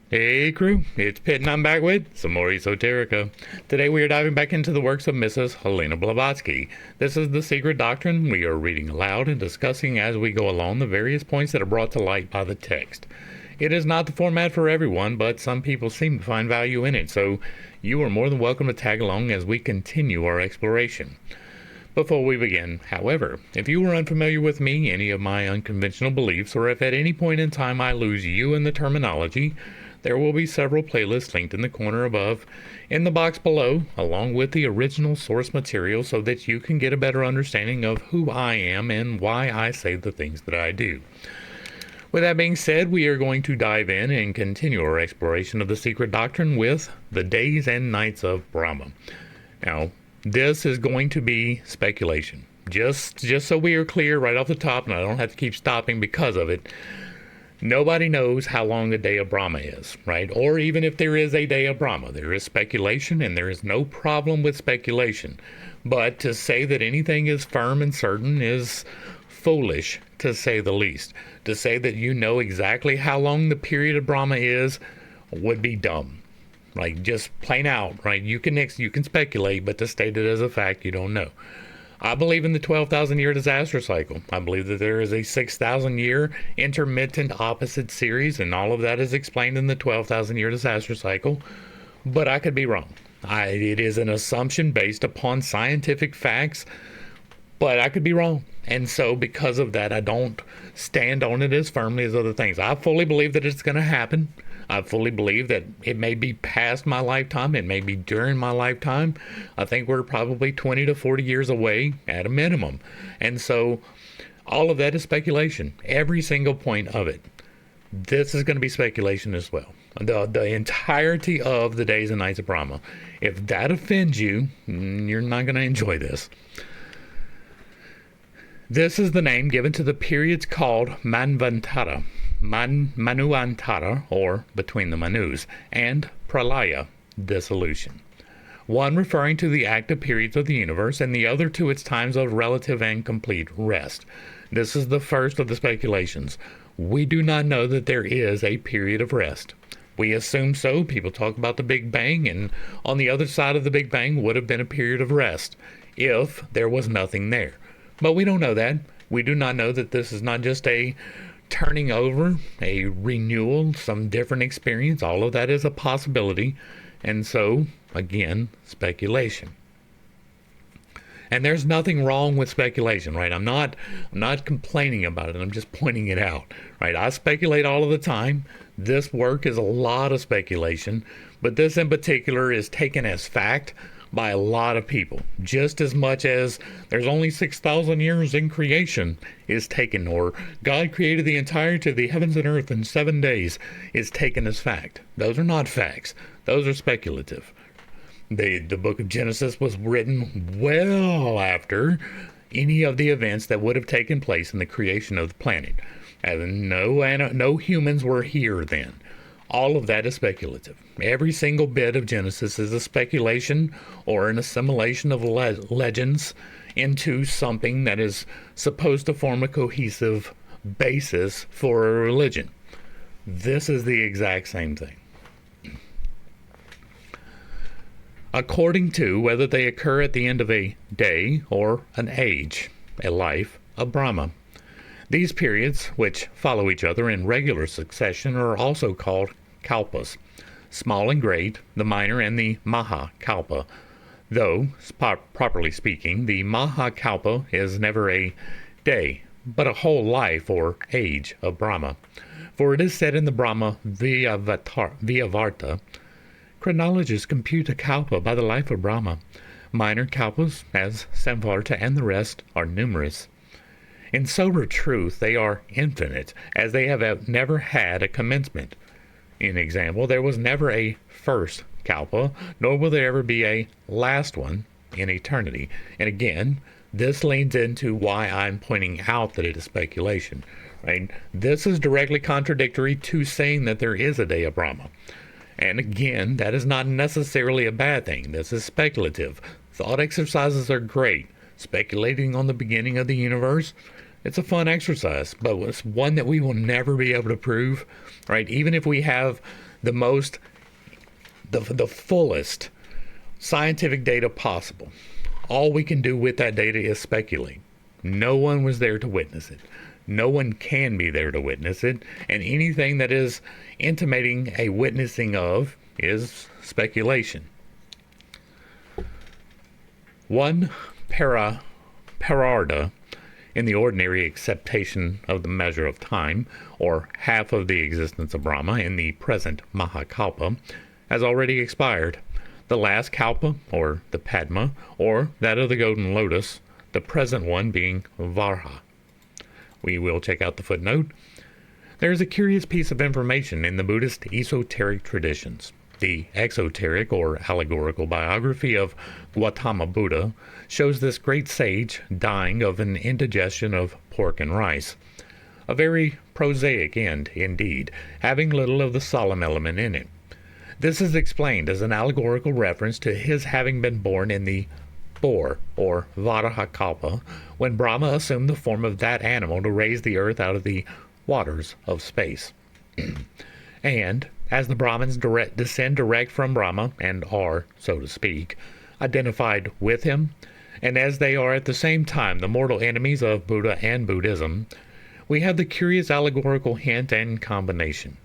Hey crew, it's Pitt and I'm back with some more Esoterica. Today we are diving back into the works of Mrs. Helena Blavatsky. This is the Secret Doctrine. We are reading aloud and discussing as we go along the various points that are brought to light by the text. It is not the format for everyone, but some people seem to find value in it, so you are more than welcome to tag along as we continue our exploration. Before we begin, however, if you are unfamiliar with me, any of my unconventional beliefs, or if at any point in time I lose you in the terminology, there will be several playlists linked in the corner above, in the box below, along with the original source material so that you can get a better understanding of who I am and why I say the things that I do. With that being said, we are going to dive in and continue our exploration of the Secret Doctrine with the Days and Nights of Brahma. Now, this is going to be speculation. Just so we are clear right off the top, and I don't have to keep stopping because of it, nobody knows how long the day of Brahma is, right? Or even if there is a day of Brahma, there is speculation, and there is no problem with speculation. But to say that anything is firm and certain is foolish, to say the least. To say that you know exactly how long the period of Brahma is would be dumb. Like, just plain out, right? You can speculate, but to state it as a fact, you don't know. I believe in the 12,000 year disaster cycle. I believe that there is a 6,000 year intermittent opposite series, and all of that is explained in the 12,000 year disaster cycle. But I could be wrong. It is an assumption based upon scientific facts, but I could be wrong. And so because of that, I don't stand on it as firmly as other things. I fully believe that it's going to happen. I fully believe that it may be past my lifetime. It may be during my lifetime. I think we're probably 20 to 40 years away at a minimum. And so all of that is speculation. Every single point of it. This is going to be speculation as well. The entirety of the Days and Nights of Brahma. If that offends you, you're not going to enjoy this. This is the name given to the periods called Manvantara, Manuantara, or between the Manus, and Pralaya, dissolution. One referring to the active periods of the universe, and the other to its times of relative and complete rest. This is the first of the speculations. We do not know that there is a period of rest. We assume so. People talk about the Big Bang, and on the other side of the Big Bang would have been a period of rest, if there was nothing there. But we don't know that. We do not know that this is not just a turning over, a renewal, some different experience. All of that is a possibility. And so, again, speculation. And there's nothing wrong with speculation, right? I'm not complaining about it. I'm just pointing it out, right? I speculate all of the time. This work is a lot of speculation, but this in particular is taken as fact by a lot of people, just as much as there's only 6,000 years in creation is taken, or God created the entirety of the heavens and earth in 7 days is taken as fact. Those are not facts. Those are speculative. The book of Genesis was written well after any of the events that would have taken place in the creation of the planet. And no humans were here then. All of that is speculative. Every single bit of Genesis is a speculation or an assimilation of legends into something that is supposed to form a cohesive basis for a religion. This is the exact same thing. According to whether they occur at the end of a day or an age, a life of Brahma. These periods, which follow each other in regular succession, are also called kalpas, small and great, the minor and the maha kalpa. Though, properly speaking, the maha kalpa is never a day, but a whole life or age of Brahma. For it is said in the Brahma Vyavarta, chronologists compute a kalpa by the life of Brahma. Minor kalpas, as Samvarta and the rest, are numerous. In sober truth, they are infinite, as they have never had a commencement. In example, there was never a first kalpa, nor will there ever be a last one in eternity. And again, this leads into why I'm pointing out that it is speculation. Right? This is directly contradictory to saying that there is a day of Brahma. And again, that is not necessarily a bad thing. This is speculative. Thought exercises are great. Speculating on the beginning of the universe, it's a fun exercise, but it's one that we will never be able to prove, right? Even if we have the most, the fullest scientific data possible. All we can do with that data is speculate. No one was there to witness it. No one can be there to witness it, and anything that is intimating a witnessing of is speculation. One pararda, in the ordinary acceptation of the measure of time, or half of the existence of Brahma in the present Mahakalpa, has already expired. The last Kalpa, or the Padma, or that of the Golden Lotus, the present one being Varha. We will check out the footnote. There is a curious piece of information in the Buddhist esoteric traditions. The exoteric or allegorical biography of Gautama Buddha shows this great sage dying of an indigestion of pork and rice. A very prosaic end, indeed, having little of the solemn element in it. This is explained as an allegorical reference to his having been born in the boar, or Varahakalpa, when Brahma assumed the form of that animal to raise the earth out of the waters of space. And, as the Brahmins descend direct from Brahma, and are, so to speak, identified with him, and as they are at the same time the mortal enemies of Buddha and Buddhism, we have the curious allegorical hint and combination.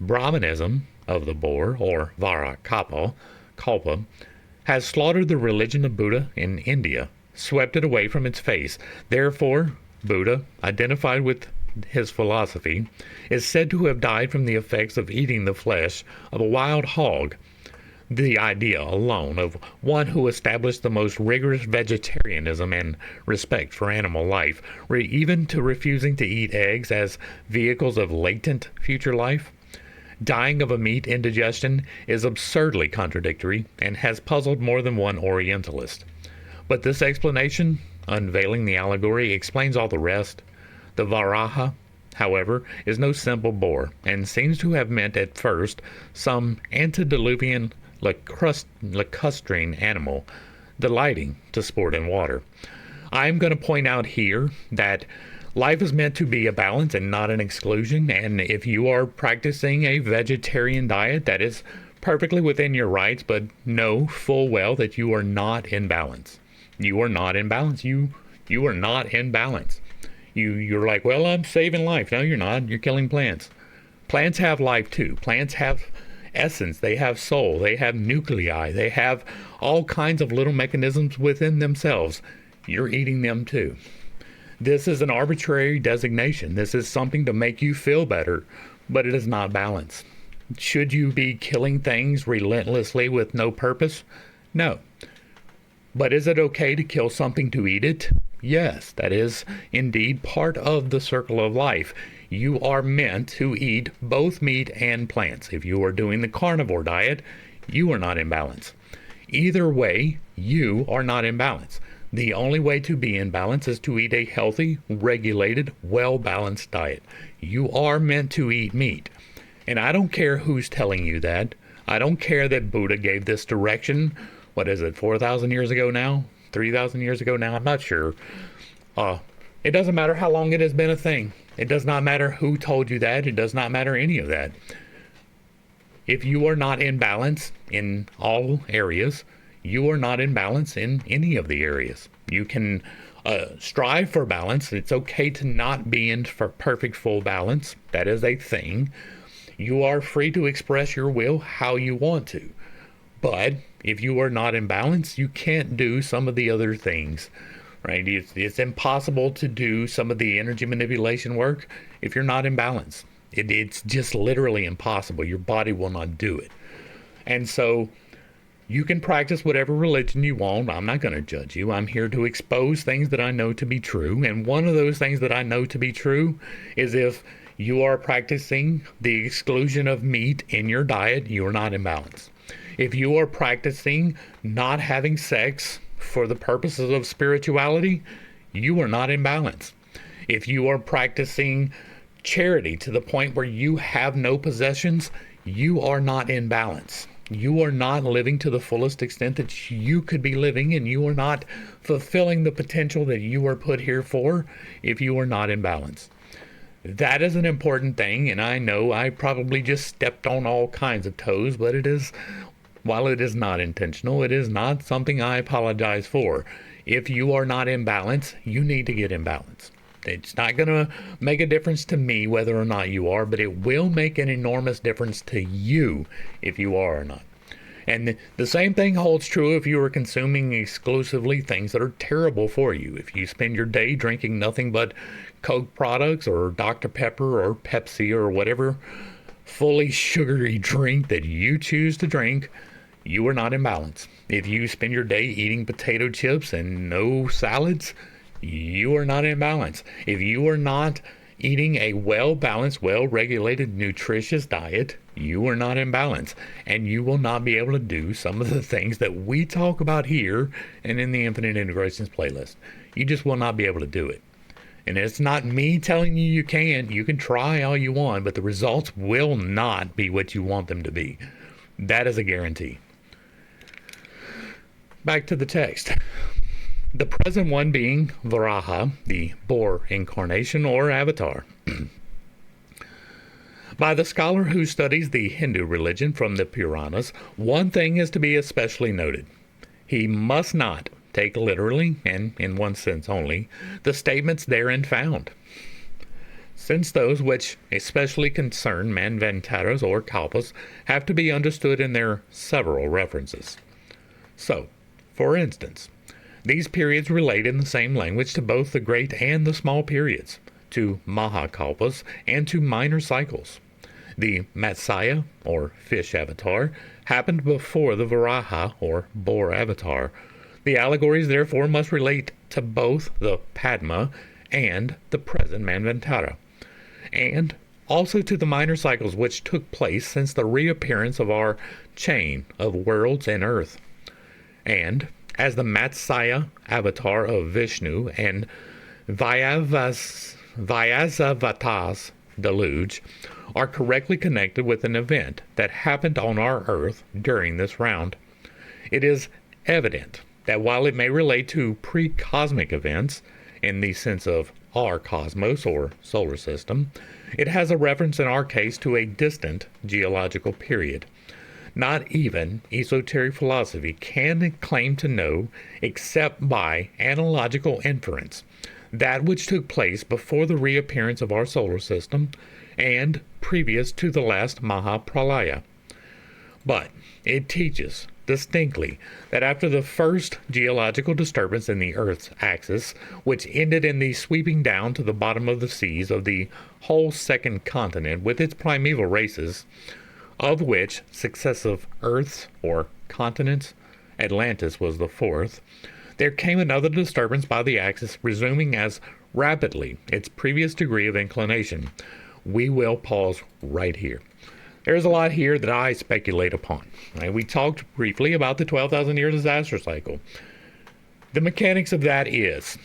Brahmanism of the boar, or Varakalpa, has slaughtered the religion of Buddha in India, swept it away from its face. Therefore, Buddha, identified with his philosophy, is said to have died from the effects of eating the flesh of a wild hog. The idea alone of one who established the most rigorous vegetarianism and respect for animal life, even to refusing to eat eggs as vehicles of latent future life, dying of a meat indigestion, is absurdly contradictory and has puzzled more than one Orientalist. But this explanation, unveiling the allegory, explains all the rest. The Varaha, however, is no simple boar, and seems to have meant at first some antediluvian lacustrine animal, delighting to sport in water. I am going to point out here that life is meant to be a balance and not an exclusion, and if you are practicing a vegetarian diet, that is perfectly within your rights, but know full well that you are not in balance. You are not in balance. You are not in balance. You're like, well, I'm saving life. No, you're not. You're killing plants. Plants have life too. Plants have essence. They have soul. They have nuclei. They have all kinds of little mechanisms within themselves. You're eating them too. This is an arbitrary designation. This is something to make you feel better, but it is not balance. Should you be killing things relentlessly with no purpose? No. But is it okay to kill something to eat it? Yes, that is indeed part of the circle of life. You are meant to eat both meat and plants. If you are doing the carnivore diet, you are not in balance. Either way, you are not in balance. The only way to be in balance is to eat a healthy, regulated, well-balanced diet. You are meant to eat meat. And I don't care who's telling you that. I don't care that Buddha gave this direction. What is it, 4,000 years ago now? 3,000 years ago now? I'm not sure. It doesn't matter how long it has been a thing. It does not matter who told you that. It does not matter any of that. If you are not in balance in all areas, you are not in balance in any of the areas. You can strive for balance. It's okay to not be in for perfect full balance. That is a thing. You are free to express your will how you want to. But if you are not in balance, you can't do some of the other things, right? It's impossible to do some of the energy manipulation work if you're not in balance. It's just literally impossible. Your body will not do it. And so you can practice whatever religion you want. I'm not going to judge you. I'm here to expose things that I know to be true. And one of those things that I know to be true is if you are practicing the exclusion of meat in your diet, you are not in balance. If you are practicing not having sex for the purposes of spirituality, you are not in balance. If you are practicing charity to the point where you have no possessions, you are not in balance. You are not living to the fullest extent that you could be living, and you are not fulfilling the potential that you are put here for if you are not in balance. That is an important thing, and I know I probably just stepped on all kinds of toes, but while it is not intentional, it is not something I apologize for. If you are not in balance, you need to get in balance. It's not going to make a difference to me whether or not you are, but it will make an enormous difference to you if you are or not. And the same thing holds true if you are consuming exclusively things that are terrible for you. If you spend your day drinking nothing but Coke products or Dr. Pepper or Pepsi or whatever fully sugary drink that you choose to drink, you are not in balance. If you spend your day eating potato chips and no salads, you are not in balance. If you are not eating a well-balanced, well-regulated, nutritious diet, you are not in balance, and you will not be able to do some of the things that we talk about here and in the Infinite Integrations playlist. You just will not be able to do it. And it's not me telling you you can't. You can try all you want, but the results will not be what you want them to be. That is a guarantee. Back to the text. The present one being Varaha, the boar incarnation or avatar. By the scholar who studies the Hindu religion from the Puranas, one thing is to be especially noted. He must not take literally, and in one sense only, the statements therein found, since those which especially concern manvantaras or kalpas have to be understood in their several references. So, for instance, these periods relate in the same language to both the great and the small periods, to Mahakalpas and to minor cycles. The Matsya, or fish avatar, happened before the Varaha, or boar avatar. The allegories therefore must relate to both the Padma and the present Manvantara, and also to the minor cycles which took place since the reappearance of our chain of worlds and earth. And as the Matsya avatar of Vishnu and Vyasavata's deluge are correctly connected with an event that happened on our earth during this round, it is evident that while it may relate to pre-cosmic events in the sense of our cosmos or solar system, it has a reference in our case to a distant geological period. Not even esoteric philosophy can claim to know, except by analogical inference, that which took place before the reappearance of our solar system and previous to the last Mahapralaya. But it teaches distinctly that after the first geological disturbance in the Earth's axis, which ended in the sweeping down to the bottom of the seas of the whole second continent with its primeval races, of which successive Earths or continents, Atlantis was the fourth, there came another disturbance by the axis, resuming as rapidly its previous degree of inclination. We will pause right here. There's a lot here that I speculate upon. Right? We talked briefly about the 12,000 year disaster cycle. The mechanics of that is,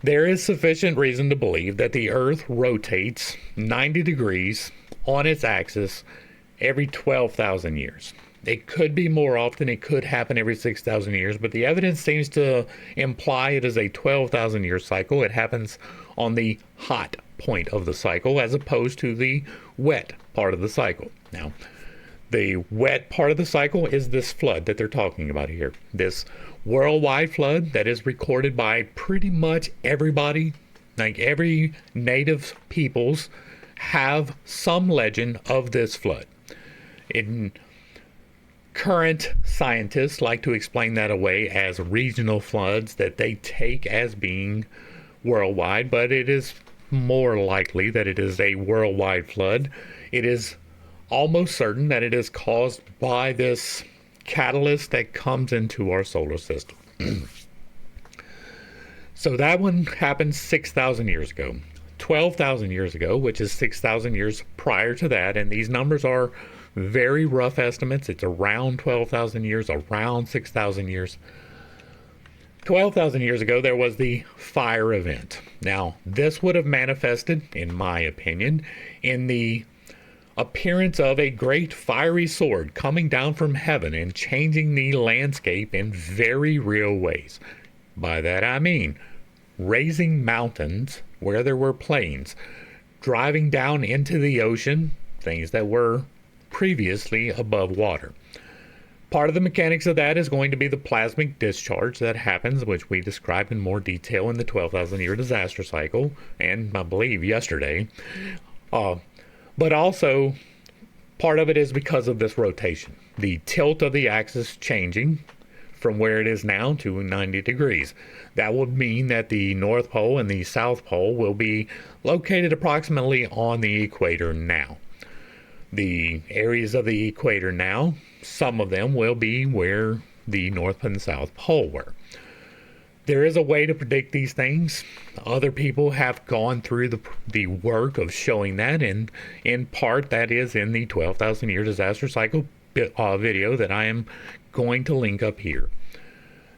there is sufficient reason to believe that the Earth rotates 90 degrees on its axis every 12,000 years. It could be more often, it could happen every 6,000 years, but the evidence seems to imply it is a 12,000 year cycle. It happens on the hot point of the cycle as opposed to the wet part of the cycle. Now, the wet part of the cycle is this flood that they're talking about here. This worldwide flood that is recorded by pretty much everybody, like every native peoples have some legend of this flood. Current scientists like to explain that away as regional floods that they take as being worldwide, but it is more likely that it is a worldwide flood. It is almost certain that it is caused by this catalyst that comes into our solar system. So that one happened 6,000 years ago. 12,000 years ago, which is 6,000 years prior to that, and these numbers are very rough estimates. It's around 12,000 years, around 6,000 years. 12,000 years ago, there was the fire event. Now, this would have manifested, in my opinion, in the appearance of a great fiery sword coming down from heaven and changing the landscape in very real ways. By that I mean raising mountains where there were planes driving down into the ocean, things that were previously above water. Part of the mechanics of that is going to be the plasmic discharge that happens, which we described in more detail in the 12,000 year disaster cycle, and I believe yesterday. But also, part of it is because of this rotation. The tilt of the axis changing from where it is now to 90 degrees. That would mean that the North Pole and the South Pole will be located approximately on the equator now. The areas of the equator now, some of them will be where the North and South Pole were. There is a way to predict these things. Other people have gone through the work of showing that, and in part that is in the 12,000 year disaster cycle video that I am going to link up here.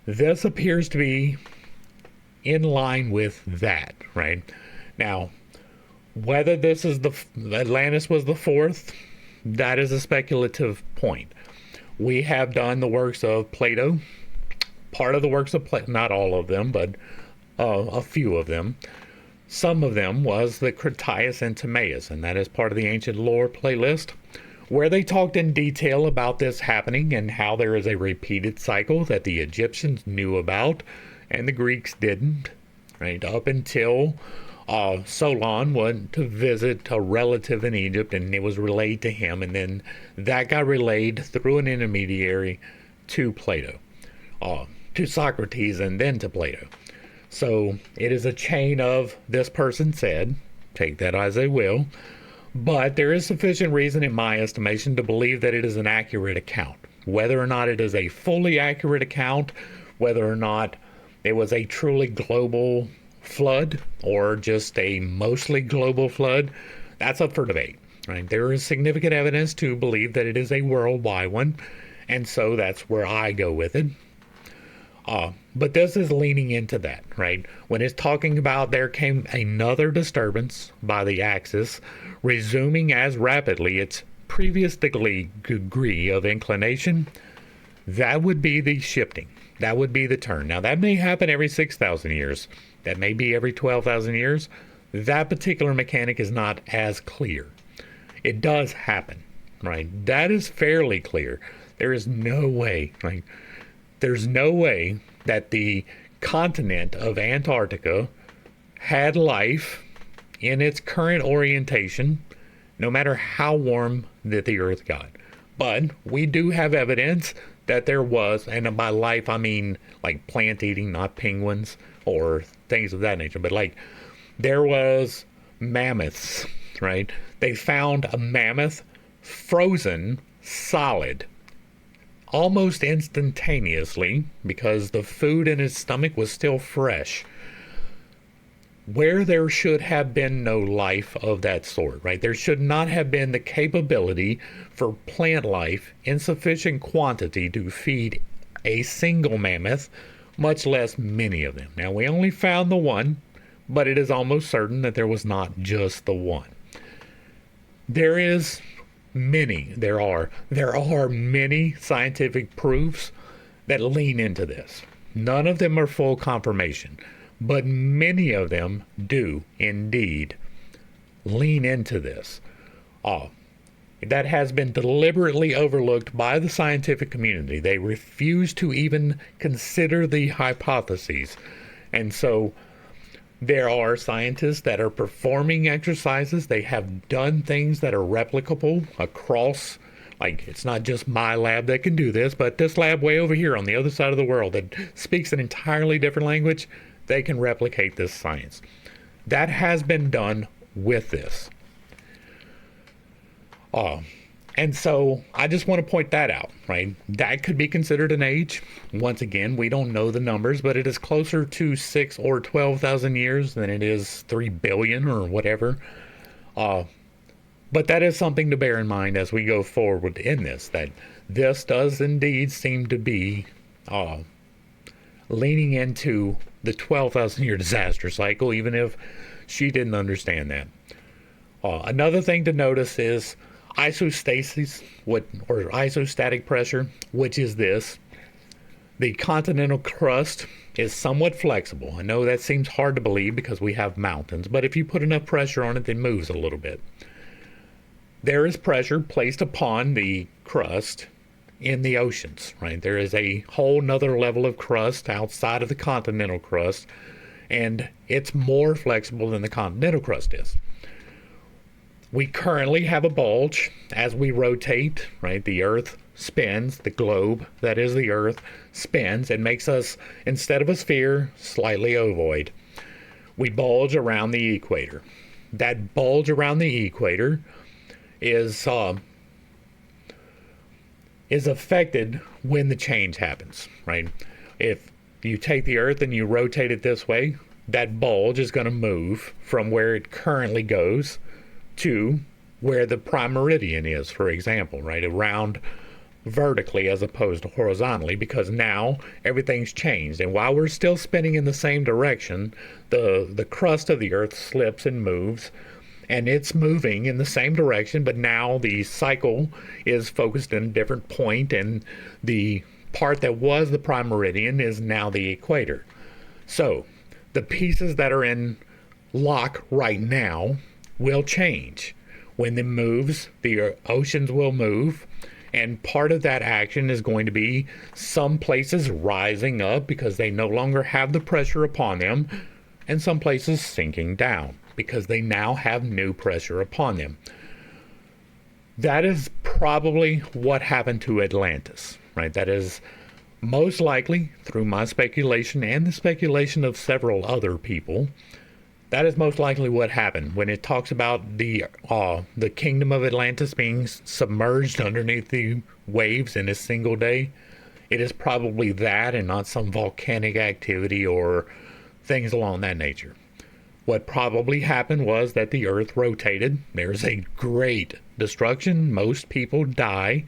This appears to be in line with that, right? Now, whether this is Atlantis was the fourth, that is a speculative point. We have done the works of Plato, part of the works of Plato, not all of them, but a few of them. Some of them was the Critias and Timaeus, and that is part of the Ancient Lore playlist, where they talked in detail about this happening and how there is a repeated cycle that the Egyptians knew about and the Greeks didn't, right? Up until Solon went to visit a relative in Egypt, and it was relayed to him, and then that got relayed through an intermediary to Plato, to Socrates, and then to Plato. So it is a chain of this person said, take that as they will, but there is sufficient reason in my estimation to believe that it is an accurate account. Whether or not it is a fully accurate account, whether or not it was a truly global flood or just a mostly global flood, that's up for debate, right? There is significant evidence to believe that it is a worldwide one, and so that's where I go with it. But this is leaning into that, right? When it's talking about there came another disturbance by the axis, resuming as rapidly its previous degree of inclination, that would be the shifting. That would be the turn. Now, that may happen every 6,000 years. That may be every 12,000 years. That particular mechanic is not as clear. It does happen, right? That is fairly clear. There is no way, right? There's no way that the continent of Antarctica had life in its current orientation, no matter how warm that the Earth got. But we do have evidence that there was, and by life I mean like plant eating, not penguins or things of that nature, but like there was mammoths, right? They found a mammoth frozen solid almost instantaneously because the food in his stomach was still fresh, where there should have been no life of that sort, right? There should not have been the capability for plant life in sufficient quantity to feed a single mammoth, much less many of them. Now, we only found the one, but it is almost certain that there was not just the one. There are many scientific proofs that lean into this. None of them are full confirmation, but many of them do indeed lean into this. That has been deliberately overlooked by the scientific community. They refuse to even consider the hypotheses. And so there are scientists that are performing exercises. They have done things that are replicable across, like it's not just my lab that can do this, but this lab way over here on the other side of the world that speaks an entirely different language, they can replicate this science. That has been done with this. And so I just want to point that out, right? That could be considered an age. Once again, we don't know the numbers, but it is closer to 6 or 12,000 years than it is 3 billion or whatever. But that is something to bear in mind as we go forward in this, that this does indeed seem to be leaning into the 12,000 year disaster cycle, even if she didn't understand that. Another thing to notice is isostasis, or isostatic pressure, which is this. The continental crust is somewhat flexible. I know that seems hard to believe because we have mountains, but if you put enough pressure on it, it moves a little bit. There is pressure placed upon the crust in the oceans, right? There is a whole nother level of crust outside of the continental crust, and it's more flexible than the continental crust is. We currently have a bulge as we rotate, right? The Earth spins, the globe that is the Earth spins and makes us, instead of a sphere, slightly ovoid. We bulge around the equator. That bulge around the equator is affected when the change happens, right? If you take the Earth and you rotate it this way, that bulge is going to move from where it currently goes to where the prime meridian is, for example, right? Around vertically as opposed to horizontally, because now everything's changed. And while we're still spinning in the same direction, the crust of the Earth slips and moves, and it's moving in the same direction, but now the cycle is focused in a different point, and the part that was the prime meridian is now the equator. So the pieces that are in lock right now will change. When it moves, the oceans will move, and part of that action is going to be some places rising up because they no longer have the pressure upon them, and some places sinking down because they now have new pressure upon them. That is probably what happened to Atlantis, right? That is most likely, through my speculation and the speculation of several other people, that is most likely what happened. When it talks about the kingdom of Atlantis being submerged underneath the waves in a single day, it is probably that and not some volcanic activity or things along that nature. What probably happened was that the Earth rotated. There's a great destruction. Most people die.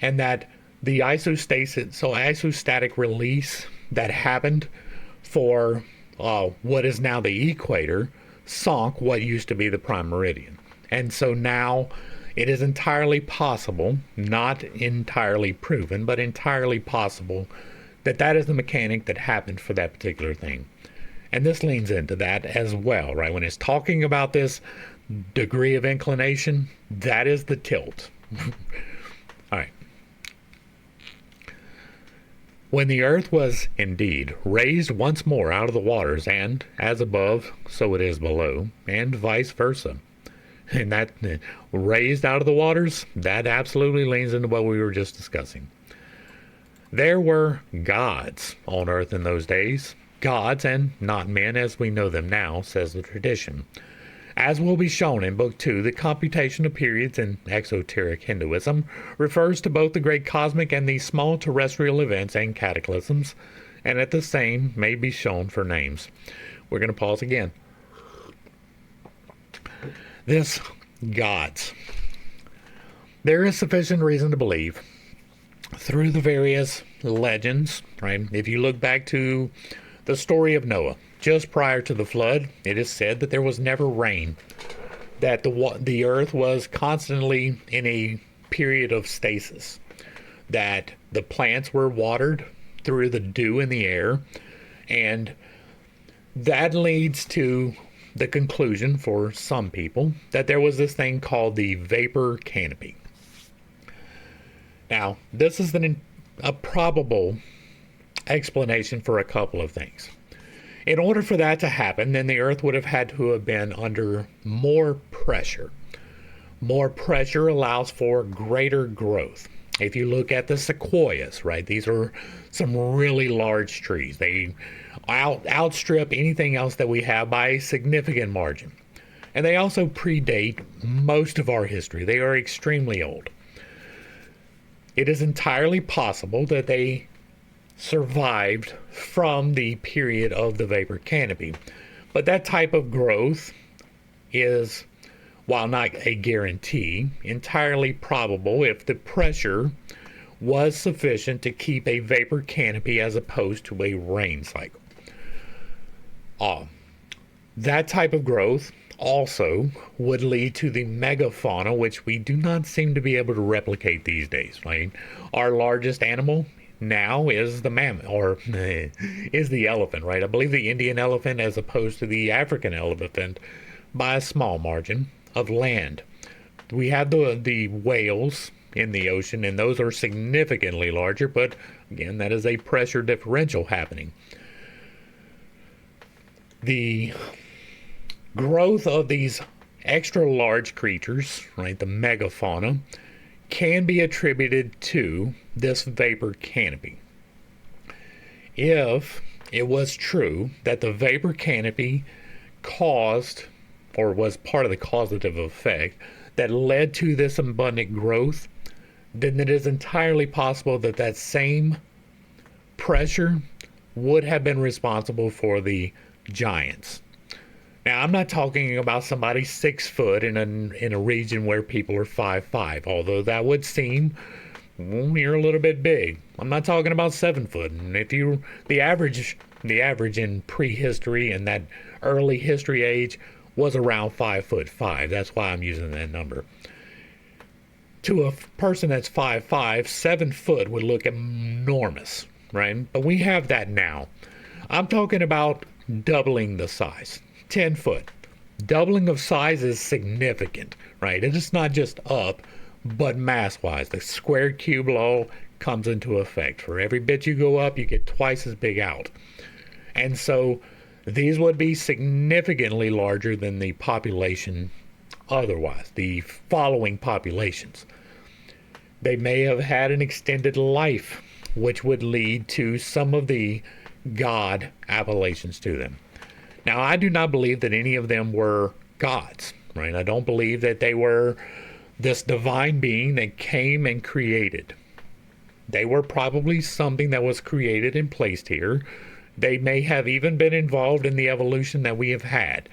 And that the isostatic release that happened for what is now the equator sunk what used to be the prime meridian. And so now it is entirely possible, not entirely proven, but entirely possible that that is the mechanic that happened for that particular thing. And this leans into that as well, right? When it's talking about this degree of inclination, that is the tilt. All right. When the Earth was indeed raised once more out of the waters, and as above, so it is below, and vice versa. And that raised out of the waters, that absolutely leans into what we were just discussing. There were gods on Earth in those days. Gods, and not men as we know them now, says the tradition. As will be shown in Book 2, the computation of periods in esoteric Hinduism refers to both the great cosmic and the small terrestrial events and cataclysms, and at the same may be shown for names. We're going to pause again. This gods. There is sufficient reason to believe through the various legends, right? If you look back to the story of Noah, just prior to the flood, it is said that there was never rain, that the earth was constantly in a period of stasis, that the plants were watered through the dew in the air, and that leads to the conclusion for some people that there was this thing called the vapor canopy. Now, this is a probable explanation for a couple of things. In order for that to happen, then the earth would have had to have been under more pressure. More pressure allows for greater growth. If you look at the sequoias, right, these are some really large trees. They outstrip anything else that we have by a significant margin. And they also predate most of our history. They are extremely old. It is entirely possible that they survived from the period of the vapor canopy. But that type of growth is, while not a guarantee, entirely probable if the pressure was sufficient to keep a vapor canopy as opposed to a rain cycle. That type of growth also would lead to the megafauna, which we do not seem to be able to replicate these days, right? Our largest animal now is the mammoth, or is the elephant, right? I believe the Indian elephant as opposed to the African elephant by a small margin of land. We have the whales in the ocean, and those are significantly larger, but again, that is a pressure differential happening. The growth of these extra large creatures, right, the megafauna, can be attributed to this vapor canopy. If it was true that the vapor canopy caused, or was part of the causative effect that led to this abundant growth, then it is entirely possible that that same pressure would have been responsible for the giants. Now, I'm not talking about somebody 6 foot in a region where people are 5'5", although that would seem, well, you're a little bit big. I'm not talking about 7 foot. And if you the average in prehistory and that early history age was around 5'5". That's why I'm using that number. To a person that's 5'5", 7 foot would look enormous, right? But we have that now. I'm talking about doubling the size. 10 foot. Doubling of size is significant, right? It is not just up, but mass-wise. The squared cube law comes into effect. For every bit you go up, you get twice as big out. And so these would be significantly larger than the population otherwise, the following populations. They may have had an extended life, which would lead to some of the God appellations to them. Now, I do not believe that any of them were gods, right? I don't believe that they were this divine being that came and created. They were probably something that was created and placed here. They may have even been involved in the evolution that we have had.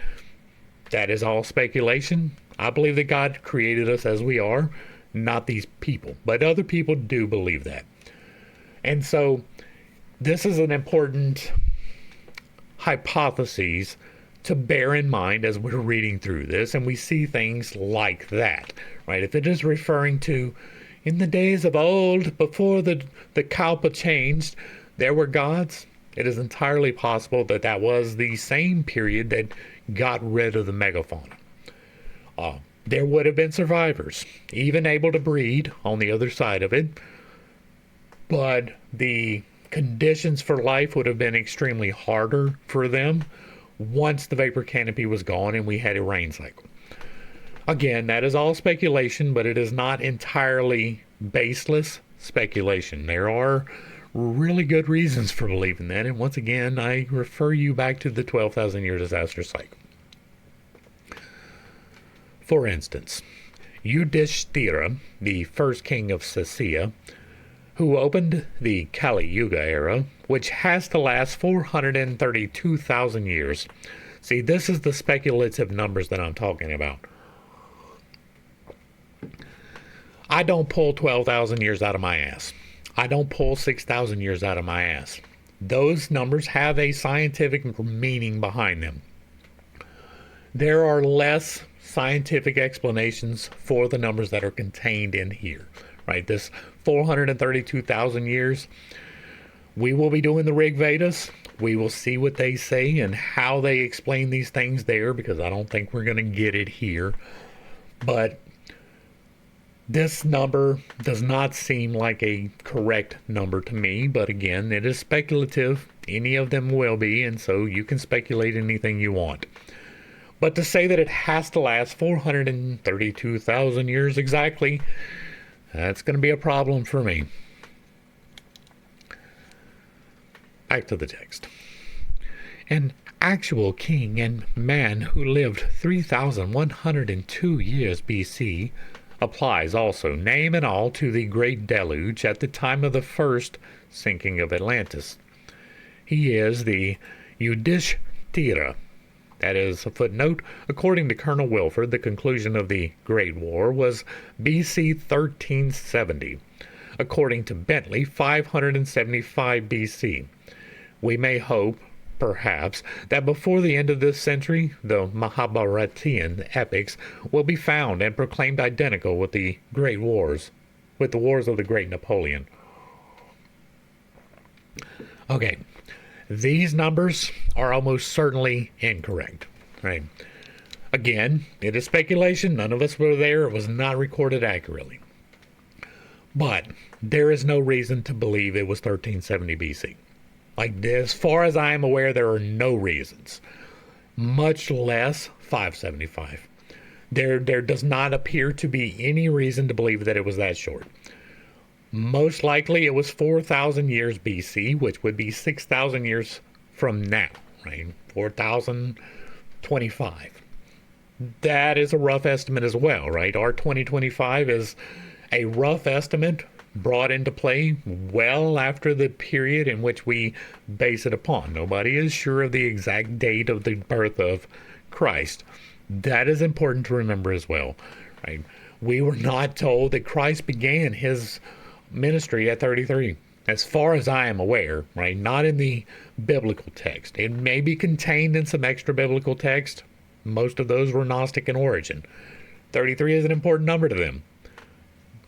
That is all speculation. I believe that God created us as we are, not these people. But other people do believe that. And so this is an important hypotheses to bear in mind as we're reading through this and we see things like that, right? If it is referring to in the days of old, before the Kalpa changed, there were gods, it is entirely possible that that was the same period that got rid of the megafauna. There would have been survivors, even able to breed on the other side of it, but the conditions for life would have been extremely harder for them once the vapor canopy was gone and we had a rain cycle. Again, that is all speculation, but it is not entirely baseless speculation. There are really good reasons for believing that, and once again, I refer you back to the 12,000 year disaster cycle. For instance, Yudhishthira, the first king of Sasya, who opened the Kali Yuga era, which has to last 432,000 years. See, this is the speculative numbers that I'm talking about. I don't pull 12,000 years out of my ass. I don't pull 6,000 years out of my ass. Those numbers have a scientific meaning behind them. There are less scientific explanations for the numbers that are contained in here, right? This 432,000 years. We will be doing the Rig Vedas. We will see what they say and how they explain these things there, because I don't think we're going to get it here. But this number does not seem like a correct number to me, but again, it is speculative. Any of them will be, and so you can speculate anything you want. But to say that it has to last 432,000 years exactly, that's going to be a problem for me. Back to the text. An actual king and man who lived 3,102 years BC applies also, name and all, to the great deluge at the time of the first sinking of Atlantis. He is the Yudhishthira. That is a footnote. According to Colonel Wilford, the conclusion of the Great War was BC 1370. According to Bentley, 575 BC. We may hope, perhaps, that before the end of this century, the Mahabharatian epics will be found and proclaimed identical with the Great Wars, with the wars of the Great Napoleon. Okay, these numbers are almost certainly incorrect, right? Again, it is speculation. None of us were there. It was not recorded accurately. But there is no reason to believe it was 1370 BC. Like, as far as I am aware, there are no reasons, much less 575. There does not appear to be any reason to believe that it was that short. Most likely it was 4,000 years BC, which would be 6,000 years from now, right? 4,025. That is a rough estimate as well, right? Our 2025 is a rough estimate brought into play well after the period in which we base it upon. Nobody is sure of the exact date of the birth of Christ. That is important to remember as well, right? We were not told that Christ began his ministry at 33, as far as I am aware, right? Not in the biblical text. It may be contained in some extra biblical text. Most of those were Gnostic in origin. 33 is an important number to them.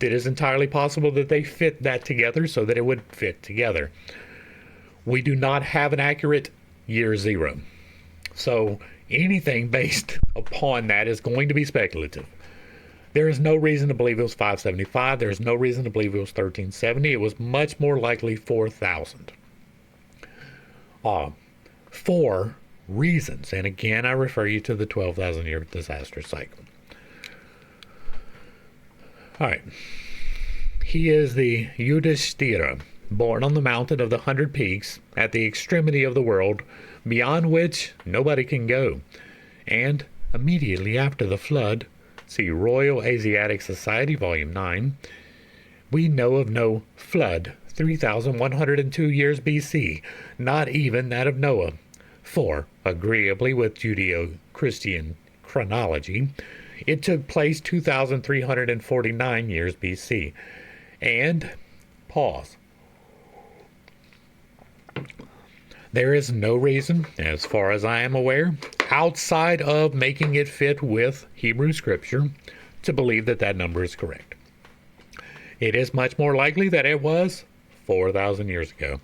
It is entirely possible that they fit that together so that it would fit together. We do not have an accurate year zero. So anything based upon that is going to be speculative. There is no reason to believe it was 575. There is no reason to believe it was 1370. It was much more likely 4,000. For reasons. And again, I refer you to the 12,000 year disaster cycle. All right. He is the Yudhishthira, born on the mountain of the 100 peaks at the extremity of the world, beyond which nobody can go. And immediately after the flood, see Royal Asiatic Society, Volume 9, we know of no flood 3,102 years BC, not even that of Noah. For, agreeably with Judeo-Christian chronology, it took place 2,349 years BC. And, pause. There is no reason, as far as I am aware, outside of making it fit with Hebrew Scripture, to believe that that number is correct. It is much more likely that it was 4,000 years ago.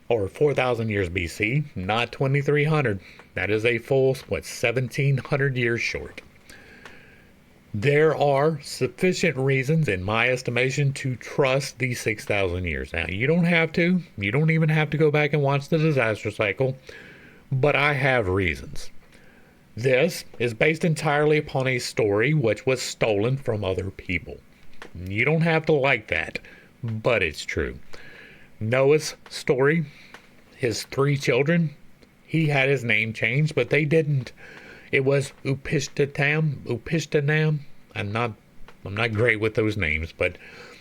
Or 4,000 years BC, not 2,300. That is a full, 1,700 years short. There are sufficient reasons, in my estimation, to trust the 6,000 years. Now, you don't have to. You don't even have to go back and watch the disaster cycle. But I have reasons. This is based entirely upon a story which was stolen from other people. You don't have to like that, but it's true. Noah's story, his 3 children, he had his name changed, but they didn't. It was Upishtanam. I'm not great with those names, but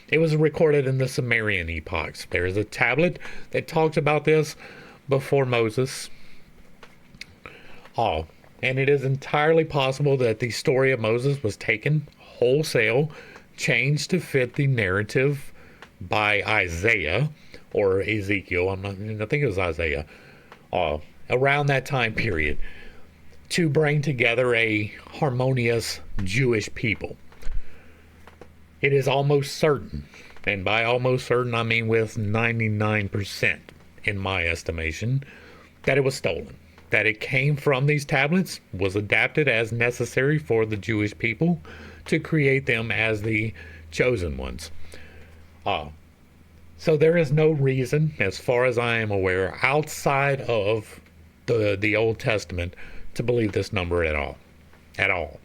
it was recorded in the Sumerian epochs. There is a tablet that talks about this before Moses. And it is entirely possible that the story of Moses was taken wholesale, changed to fit the narrative by Isaiah or Ezekiel. I think it was Isaiah. Around that time period, to bring together a harmonious Jewish people. It is almost certain, and by almost certain I mean with 99% in my estimation, that it was stolen. That it came from these tablets, was adapted as necessary for the Jewish people to create them as the chosen ones. So there is no reason, as far as I am aware, outside of the Old Testament to believe this number at all.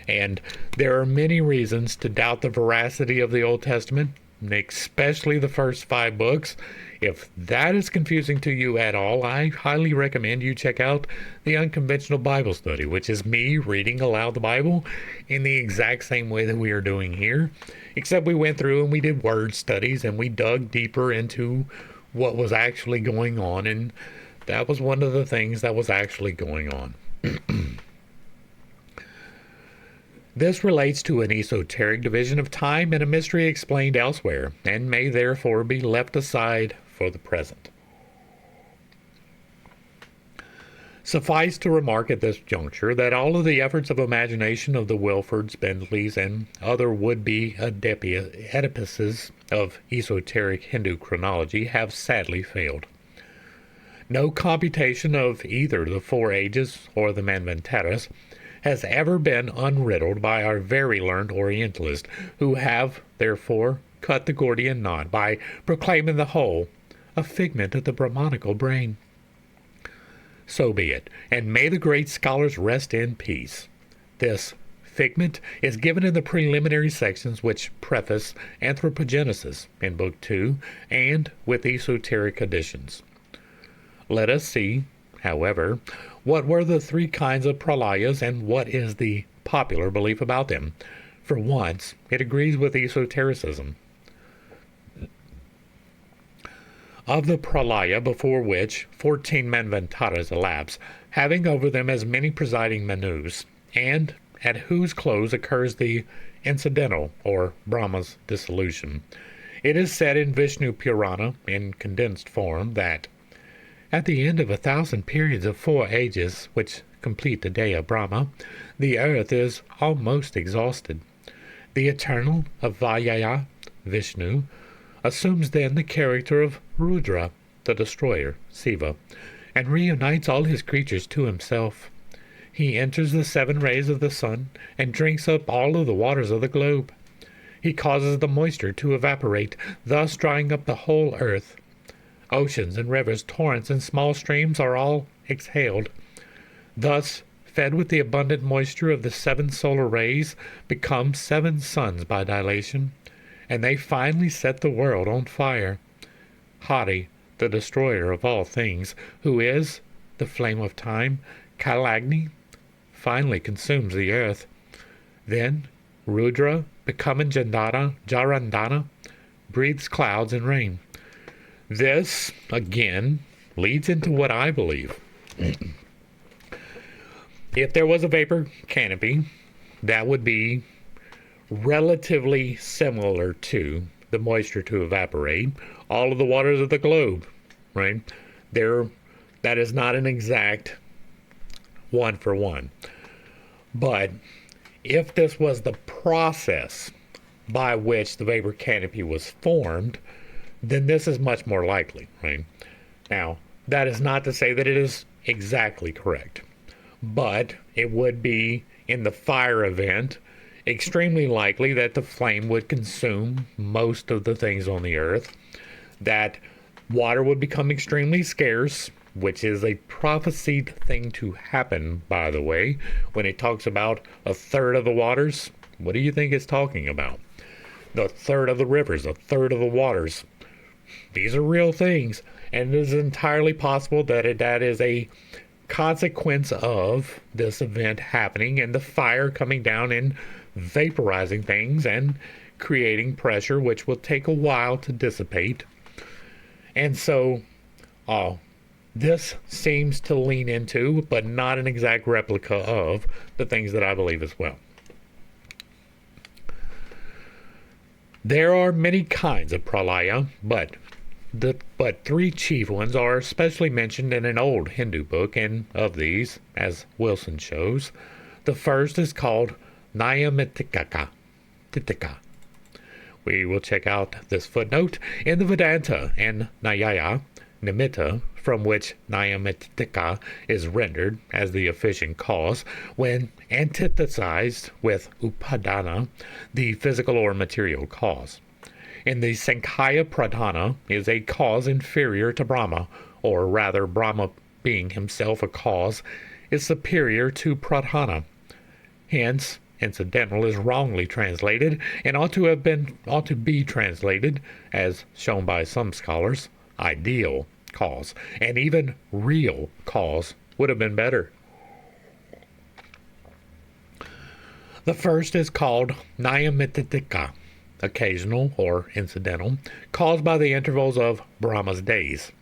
And there are many reasons to doubt the veracity of the Old Testament, especially the first 5 books. If that is confusing to you at all, I highly recommend you check out the Unconventional Bible Study, which is me reading aloud the Bible in the exact same way that we are doing here, except we went through and we did word studies and we dug deeper into what was actually going on, and that was one of the things that was actually going on. This relates to an esoteric division of time and a mystery explained elsewhere, and may therefore be left aside for the present. Suffice to remark at this juncture that all of the efforts of imagination of the Wilfords, Bendleys, and other would-be Oedipuses of esoteric Hindu chronology have sadly failed. No computation of either the four ages or the Manvantaras has ever been unriddled by our very learned Orientalists, who have, therefore, cut the Gordian knot by proclaiming the whole a figment of the Brahmanical brain. So be it, and may the great scholars rest in peace. This figment is given in the preliminary sections which preface Anthropogenesis in Book 2 and with esoteric additions. Let us see, however, what were the three kinds of pralayas and what is the popular belief about them. For once, it agrees with esotericism. Of the pralaya before which 14 manvantaras elapse, having over them as many presiding manus, and at whose close occurs the incidental, or Brahma's dissolution, it is said in Vishnu Purana, in condensed form, that at the end of 1,000 periods of 4 ages, which complete the day of Brahma, the earth is almost exhausted. The eternal Avayaya, Vishnu, assumes then the character of Rudra, the destroyer, Siva, and reunites all his creatures to himself. He enters the 7 rays of the sun and drinks up all of the waters of the globe. He causes the moisture to evaporate, thus drying up the whole earth. Oceans and rivers, torrents and small streams are all exhaled. Thus, fed with the abundant moisture of the 7 solar rays, become 7 suns by dilation, and they finally set the world on fire. Hari, the destroyer of all things, who is the flame of time, Kalagni, finally consumes the earth. Then Rudra, becoming Jarandana, breathes clouds and rain. This, again, leads into what I believe. If there was a vapor canopy, that would be relatively similar to the moisture to evaporate all of the waters of the globe, right? That is not an exact one for one. But if this was the process by which the vapor canopy was formed, then this is much more likely, right? Now, that is not to say that it is exactly correct, but it would be, in the fire event, extremely likely that the flame would consume most of the things on the earth, that water would become extremely scarce, which is a prophesied thing to happen, by the way. When it talks about 1/3 of the waters, what do you think it's talking about? The 1/3 of the rivers, 1/3 of the waters. These are real things, and it is entirely possible that that is a consequence of this event happening and the fire coming down and vaporizing things and creating pressure, which will take a while to dissipate. And so, this seems to lean into, but not an exact replica of, the things that I believe as well. There are many kinds of pralaya, but 3 chief ones are especially mentioned in an old Hindu book, and of these, as Wilson shows, the first is called Nayamitika. We will check out this footnote in the Vedanta and Nyaya, Nimitta, from which Nayamitika is rendered as the efficient cause when antithesized with Upadana, the physical or material cause. In the Sankhya Pradhana is a cause inferior to Brahma, or rather Brahma being himself a cause is superior to Pradhana. Hence, incidental is wrongly translated and ought to be translated, as shown by some scholars, ideal cause, and even real cause would have been better. The first is called Nayamitika, occasional or incidental, caused by the intervals of Brahma's days.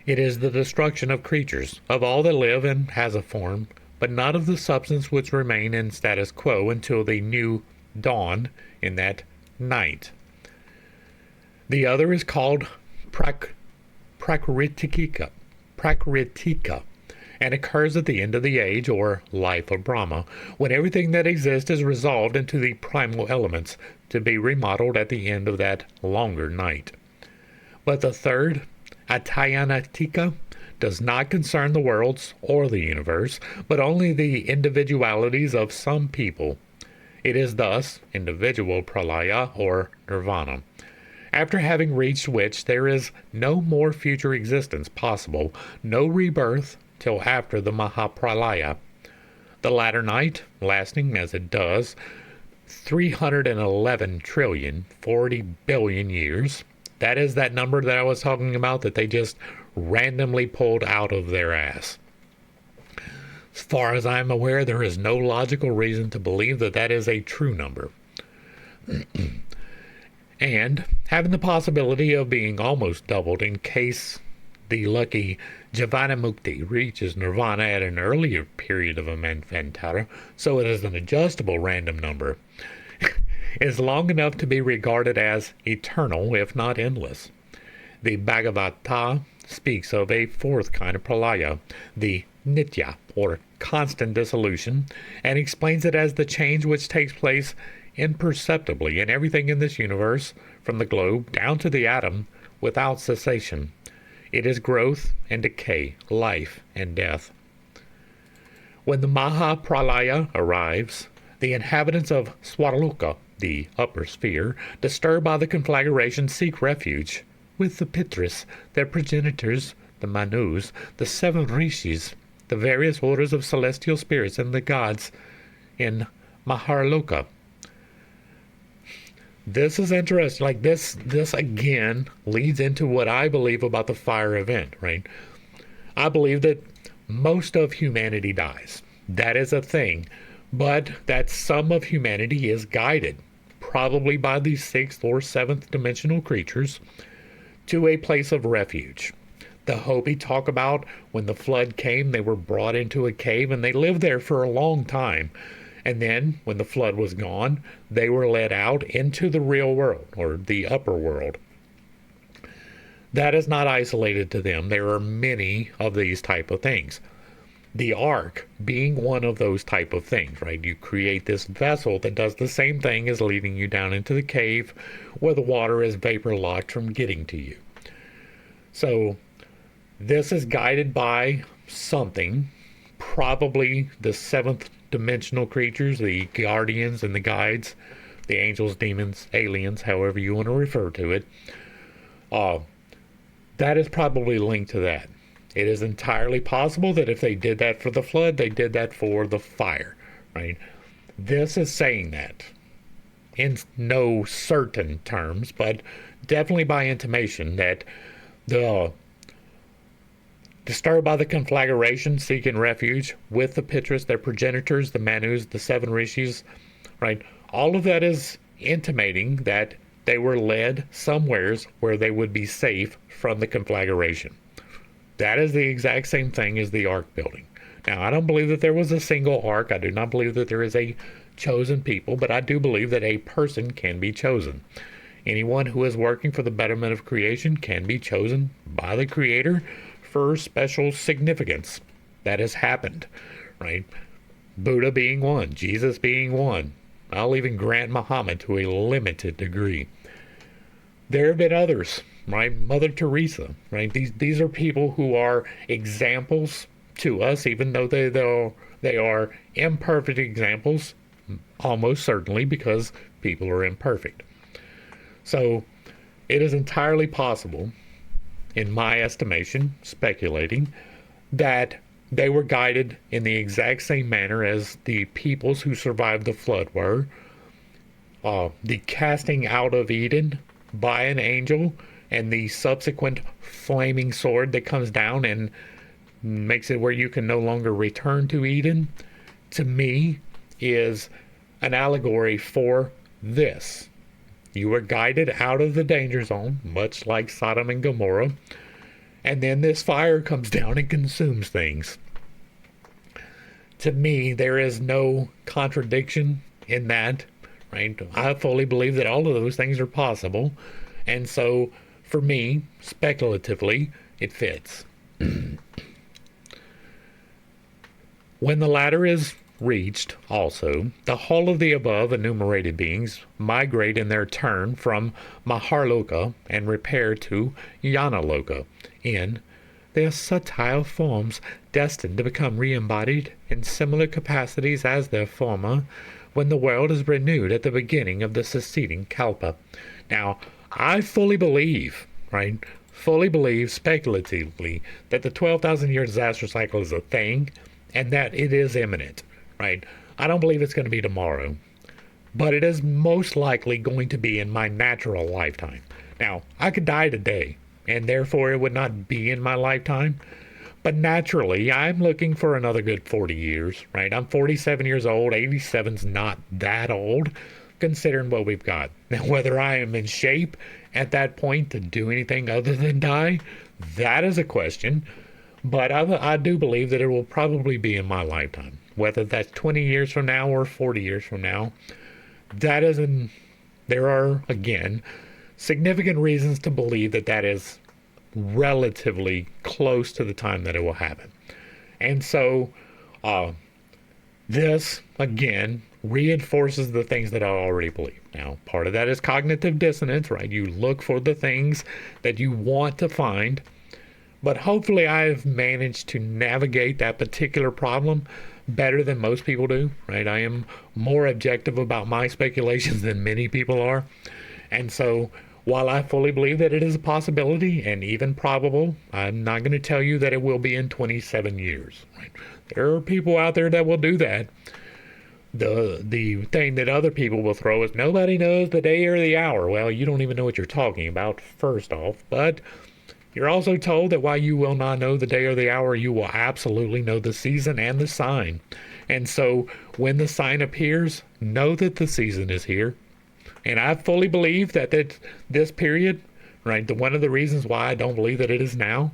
It is the destruction of creatures, of all that live and has a form, but not of the substance which remain in status quo until the new dawn in that night. The other is called Prakritika, and occurs at the end of the age, or life of Brahma, when everything that exists is resolved into the primal elements, to be remodeled at the end of that longer night. But the third Esoterica does not concern the worlds or the universe, but only the individualities of some people. It is thus individual pralaya or nirvana, after having reached which there is no more future existence possible, no rebirth till after the Mahapralaya. The latter night, lasting as it does 311 trillion, 40 billion years. That is that number that I was talking about that they just randomly pulled out of their ass. As far as I am aware, there is no logical reason to believe that that is a true number. And having the possibility of being almost doubled in case the lucky Jivanamukti reaches nirvana at an earlier period of Manvantara, so it is an adjustable random number, is long enough to be regarded as eternal, if not endless. The Bhagavata speaks of a fourth kind of pralaya, the nitya, or constant dissolution, and explains it as the change which takes place imperceptibly in everything in this universe, from the globe down to the atom, without cessation. It is growth and decay, life and death. When the Mahapralaya arrives, the inhabitants of Swarloka, the upper sphere, disturbed by the conflagration, seek refuge with the Pitris, their progenitors, the Manus, the seven Rishis, the various orders of celestial spirits, and the gods in Maharloka. This is interesting. Like this again leads into what I believe about the fire event, right? I believe that most of humanity dies. That is a thing. But that some of humanity is guided, probably by these sixth or seventh dimensional creatures, to a place of refuge. The Hopi talk about when the flood came, they were brought into a cave and they lived there for a long time. And then, when the flood was gone, they were led out into the real world, or the upper world. That is not isolated to them. There are many of these type of things. The ark being one of those type of things, right? You create this vessel that does the same thing as leading you down into the cave where the water is vapor locked from getting to you. So, this is guided by something, probably the seventh dimensional creatures, the guardians and the guides, the angels, demons, aliens, however you want to refer to it. That is probably linked to that. It is entirely possible that if they did that for the flood, they did that for the fire, right? This is saying that in no certain terms, but definitely by intimation that the disturbed by the conflagration, seeking refuge with the Pitris, their progenitors, the Manus, the seven Rishis, right? All of that is intimating that they were led somewheres where they would be safe from the conflagration. That is the exact same thing as the ark building. Now, I don't believe that there was a single ark. I do not believe that there is a chosen people, but I do believe that a person can be chosen. Anyone who is working for the betterment of creation can be chosen by the Creator for special significance. That has happened, right? Buddha being one, Jesus being one. I'll even grant Muhammad to a limited degree. There have been others, right? Mother Teresa, right? These are people who are examples to us, even though they are imperfect examples, almost certainly because people are imperfect. So it is entirely possible, in my estimation, speculating, that they were guided in the exact same manner as the peoples who survived the flood were. The casting out of Eden by an angel and the subsequent flaming sword that comes down and makes it where you can no longer return to Eden, to me, is an allegory for this. You were guided out of the danger zone, much like Sodom and Gomorrah, and then this fire comes down and consumes things. To me, there is no contradiction in that, right? I fully believe that all of those things are possible, and so, for me, speculatively, it fits. When the latter is reached also, the whole of the above enumerated beings migrate in their turn from Maharloka and repair to Yanaloka in their subtile forms, destined to become re-embodied in similar capacities as their former when the world is renewed at the beginning of the succeeding kalpa. Now, I fully believe, right, speculatively that the 12,000 year disaster cycle is a thing and that it is imminent, right? I don't believe it's going to be tomorrow, but it is most likely going to be in my natural lifetime. Now, I could die today, and therefore it would not be in my lifetime, but naturally, I'm looking for another good 40 years, right? I'm 47 years old. 87's not that old, considering what we've got. Now, whether I am in shape at that point to do anything other than die, that is a question. But I do believe that it will probably be in my lifetime. Whether that's 20 years from now or 40 years from now, there are, again, significant reasons to believe that that is relatively close to the time that it will happen. And so this, again, reinforces the things that I already believe. Now, part of that is cognitive dissonance, right? You look for the things that you want to find, but hopefully I've managed to navigate that particular problem better than most people do, right? I am more objective about my speculations than many people are. And so while I fully believe that it is a possibility and even probable, I'm not going to tell you that it will be in 27 years. Right? There are people out there that will do that. The thing that other people will throw is nobody knows the day or the hour. Well, you don't even know what you're talking about, first off. But you're also told that while you will not know the day or the hour, you will absolutely know the season and the sign. And so when the sign appears, know that the season is here. And I fully believe that this period, right, one of the reasons why I don't believe that it is now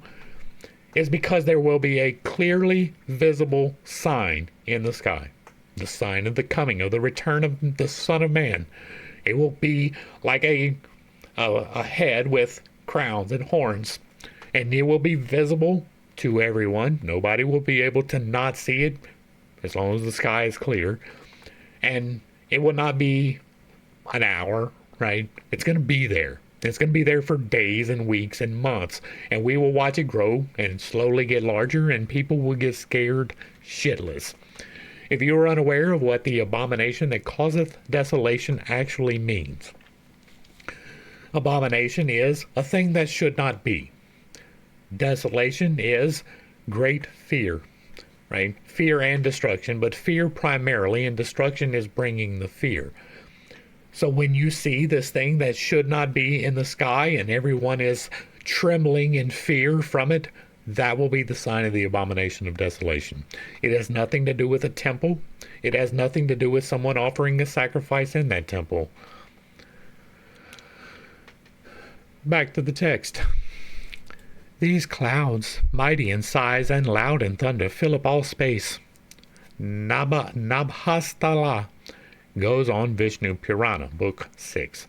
is because there will be a clearly visible sign in the sky. The sign of the coming, of the return of the Son of Man. It will be like a head with crowns and horns. And it will be visible to everyone. Nobody will be able to not see it as long as the sky is clear. And it will not be an hour, right? It's going to be there. It's going to be there for days and weeks and months. And we will watch it grow and slowly get larger, and people will get scared shitless. If you are unaware of what the abomination that causeth desolation actually means, abomination is a thing that should not be. Desolation is great fear, right? Fear and destruction, but fear primarily, and destruction is bringing the fear. So when you see this thing that should not be in the sky and everyone is trembling in fear from it, that will be the sign of the abomination of desolation. It has nothing to do with a temple. It has nothing to do with someone offering a sacrifice in that temple. Back to the text. These clouds, mighty in size and loud in thunder, fill up all space. Nabhastala goes on Vishnu Purana, Book 6.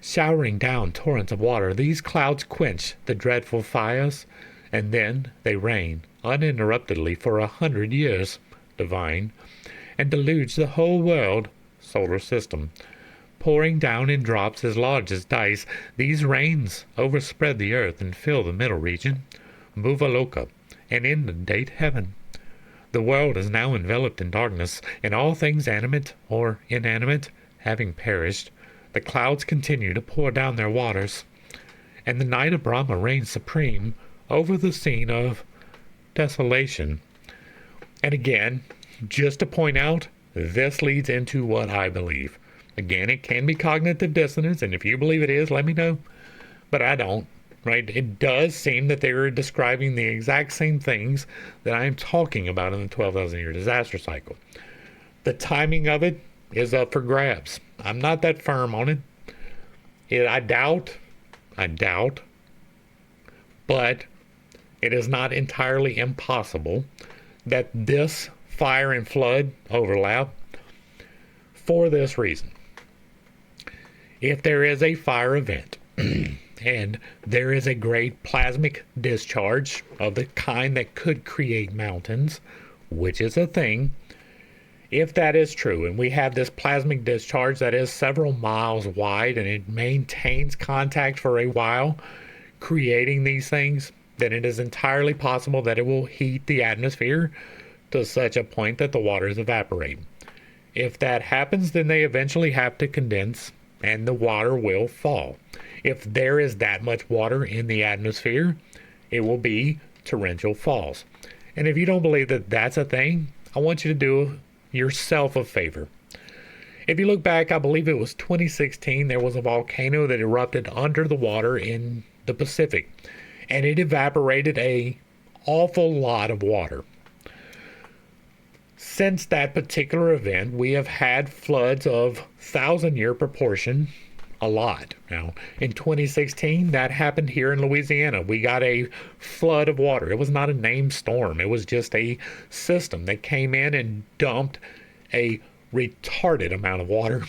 Showering down torrents of water, these clouds quench the dreadful fires, and then they rain uninterruptedly for 100 years, divine, and deluge the whole world, solar system. Pouring down in drops as large as dice, these rains overspread the earth and fill the middle region, Bhuvaloka, and inundate heaven. The world is now enveloped in darkness, and all things animate or inanimate having perished, the clouds continue to pour down their waters, and the night of Brahma reigns supreme over the scene of desolation. And again, just to point out, this leads into what I believe. Again, it can be cognitive dissonance, and if you believe it is, let me know. But I don't. Right? It does seem that they are describing the exact same things that I'm talking about in the 12,000 year disaster cycle. The timing of it is up for grabs. I'm not that firm on it. I doubt, but it is not entirely impossible that this fire and flood overlap for this reason. If there is a fire event, and there is a great plasmic discharge of the kind that could create mountains, which is a thing, If that is true, and we have this plasmic discharge that is several miles wide and it maintains contact for a while, creating these things, then it is entirely possible that it will heat the atmosphere to such a point that the waters evaporate. If that happens, then they eventually have to condense and the water will fall. If there is that much water in the atmosphere, it will be torrential falls. And if you don't believe that that's a thing, I want you to do yourself a favor. If you look back, I believe it was 2016, there was a volcano that erupted under the water in the Pacific, and it evaporated a awful lot of water. Since that particular event, we have had floods of 1,000-year proportion, a lot. Now, in 2016, that happened here in Louisiana. We got a flood of water. It was not a named storm. It was just a system that came in and dumped a retarded amount of water,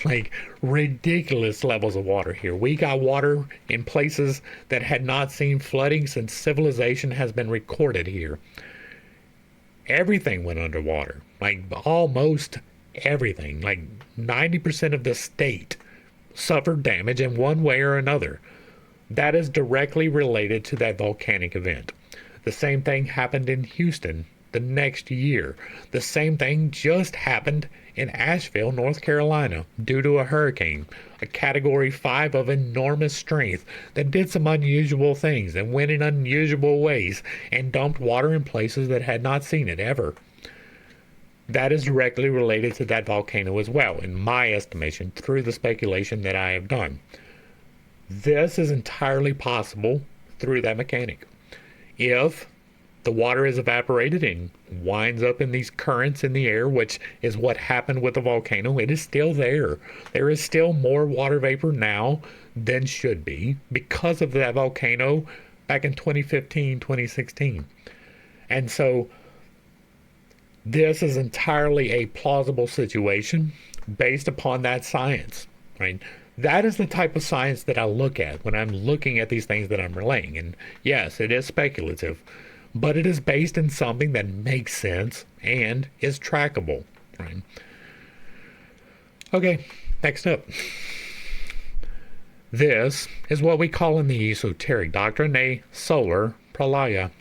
like ridiculous levels of water here. We got water in places that had not seen flooding since civilization has been recorded here. Everything went underwater, like almost everything, like 90% of the state suffered damage in one way or another. That is directly related to that volcanic event. The same thing happened in Houston the next year. The same thing just happened in Asheville, North Carolina, due to a hurricane, a Category 5 of enormous strength that did some unusual things and went in unusual ways and dumped water in places that had not seen it ever. That is directly related to that volcano as well, in my estimation, through the speculation that I have done. This is entirely possible through that mechanic. If the water is evaporated and winds up in these currents in the air, which is what happened with the volcano, it is still there. There is still more water vapor now than should be because of that volcano back in 2015, 2016. And so this is entirely a plausible situation based upon that science, right? That is the type of science that I look at when I'm looking at these things that I'm relaying. And yes, it is speculative, but it is based in something that makes sense and is trackable, right? Okay, next up. This is what we call in the esoteric doctrine a solar pralaya.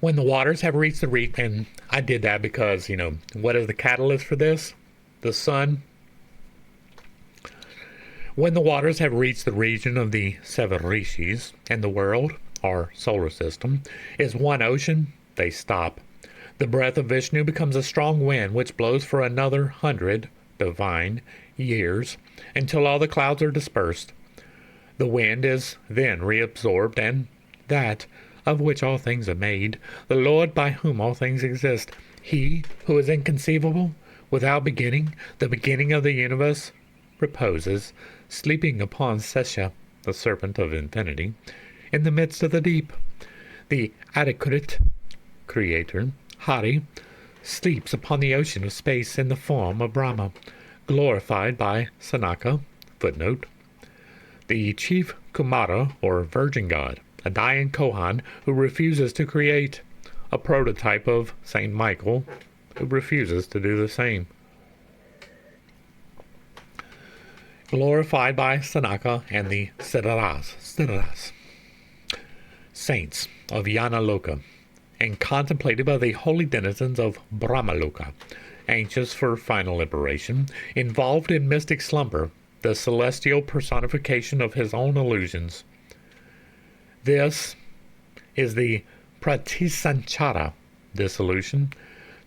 When the waters have reached the region, and I did that because, what is the catalyst for this? The sun. When the waters have reached the region of the seven rishis, and the world, our solar system, is one ocean, they stop. The breath of Vishnu becomes a strong wind which blows for another 100 divine years until all the clouds are dispersed. The wind is then reabsorbed, and that of which all things are made, the Lord by whom all things exist, he who is inconceivable, without beginning, the beginning of the universe, reposes, sleeping upon Sesha, the serpent of infinity, in the midst of the deep. The adequate creator, Hari, sleeps upon the ocean of space in the form of Brahma, glorified by Sanaka, footnote. The chief Kumara, or virgin god, a Dayan Kohan who refuses to create, a prototype of Saint Michael who refuses to do the same. Glorified by Sanaka and the Siddharas, saints of Yanaloka, and contemplated by the holy denizens of Brahmaloka, anxious for final liberation, involved in mystic slumber, the celestial personification of his own illusions. This is the Pratisanchara dissolution,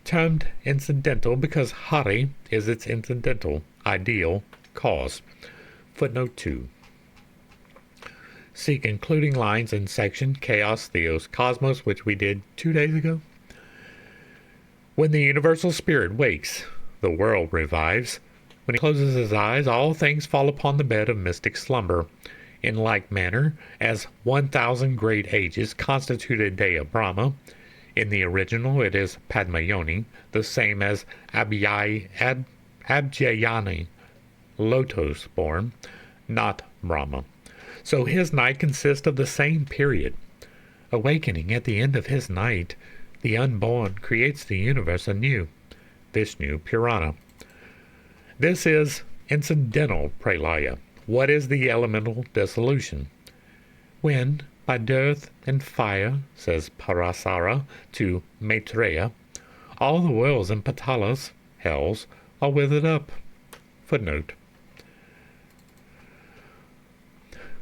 termed incidental because Hari is its incidental, ideal cause. Footnote 2. See concluding lines in section Chaos, Theos, Cosmos, which we did 2 days ago. When the universal spirit wakes, the world revives. When he closes his eyes, all things fall upon the bed of mystic slumber. In like manner, as 1,000 great ages constitute a day of Brahma, in the original it is Padmayoni, the same as Abjayani, Lotos born, not Brahma. So his night consists of the same period. Awakening at the end of his night, the unborn creates the universe anew. Vishnu Purana. This is incidental pralaya. What is the elemental dissolution? When, by dearth and fire, says Parasara to Maitreya, all the worlds and patalas, hells, are withered up. Footnote.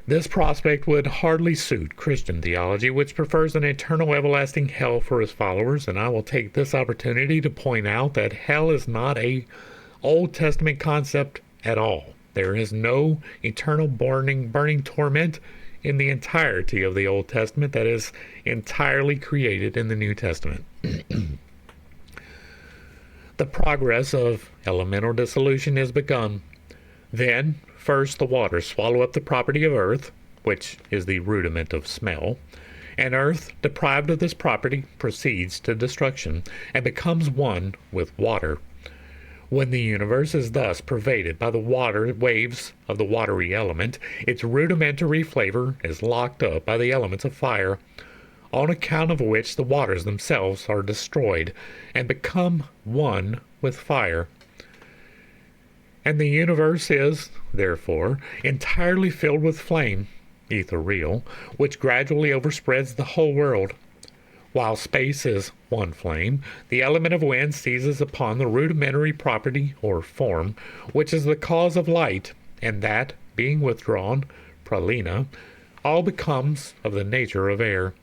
This prospect would hardly suit Christian theology, which prefers an eternal everlasting hell for its followers, and I will take this opportunity to point out that hell is not a Old Testament concept at all. There is no eternal burning torment in the entirety of the Old Testament that is entirely created in the New Testament. The progress of elemental dissolution is begun. Then, first the waters swallow up the property of earth, which is the rudiment of smell, and earth, deprived of this property, proceeds to destruction, and becomes one with water. When the universe is thus pervaded by the water waves of the watery element, its rudimentary flavor is locked up by the elements of fire, on account of which the waters themselves are destroyed and become one with fire. And the universe is, therefore, entirely filled with flame, ethereal, which gradually overspreads the whole world. While space is one flame, the element of wind seizes upon the rudimentary property or form, which is the cause of light, and that, being withdrawn, pralina, all becomes of the nature of air.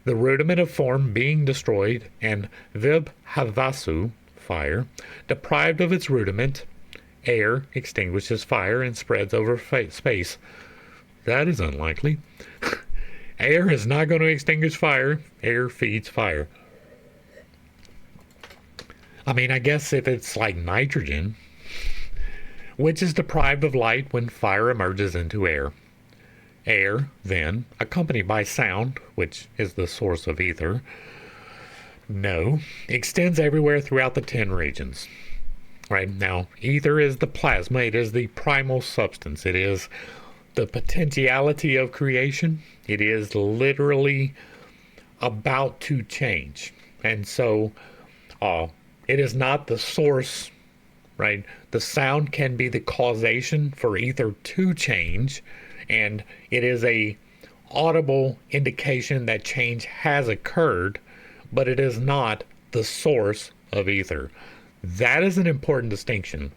The rudiment of form being destroyed, and vibhavasu, fire, deprived of its rudiment, air extinguishes fire and spreads over space. That is unlikely. Air is not going to extinguish fire. Air feeds fire. I mean, I guess if it's like nitrogen, which is deprived of light when fire emerges into air. Air, then, accompanied by sound, which is the source of ether, extends everywhere throughout the 10 regions. Right now, ether is the plasma. It is the primal substance. It is the potentiality of creation. It is literally about to change. And so it is not the source, right? The sound can be the causation for ether to change, and it is a audible indication that change has occurred, but it is not the source of ether. That is an important distinction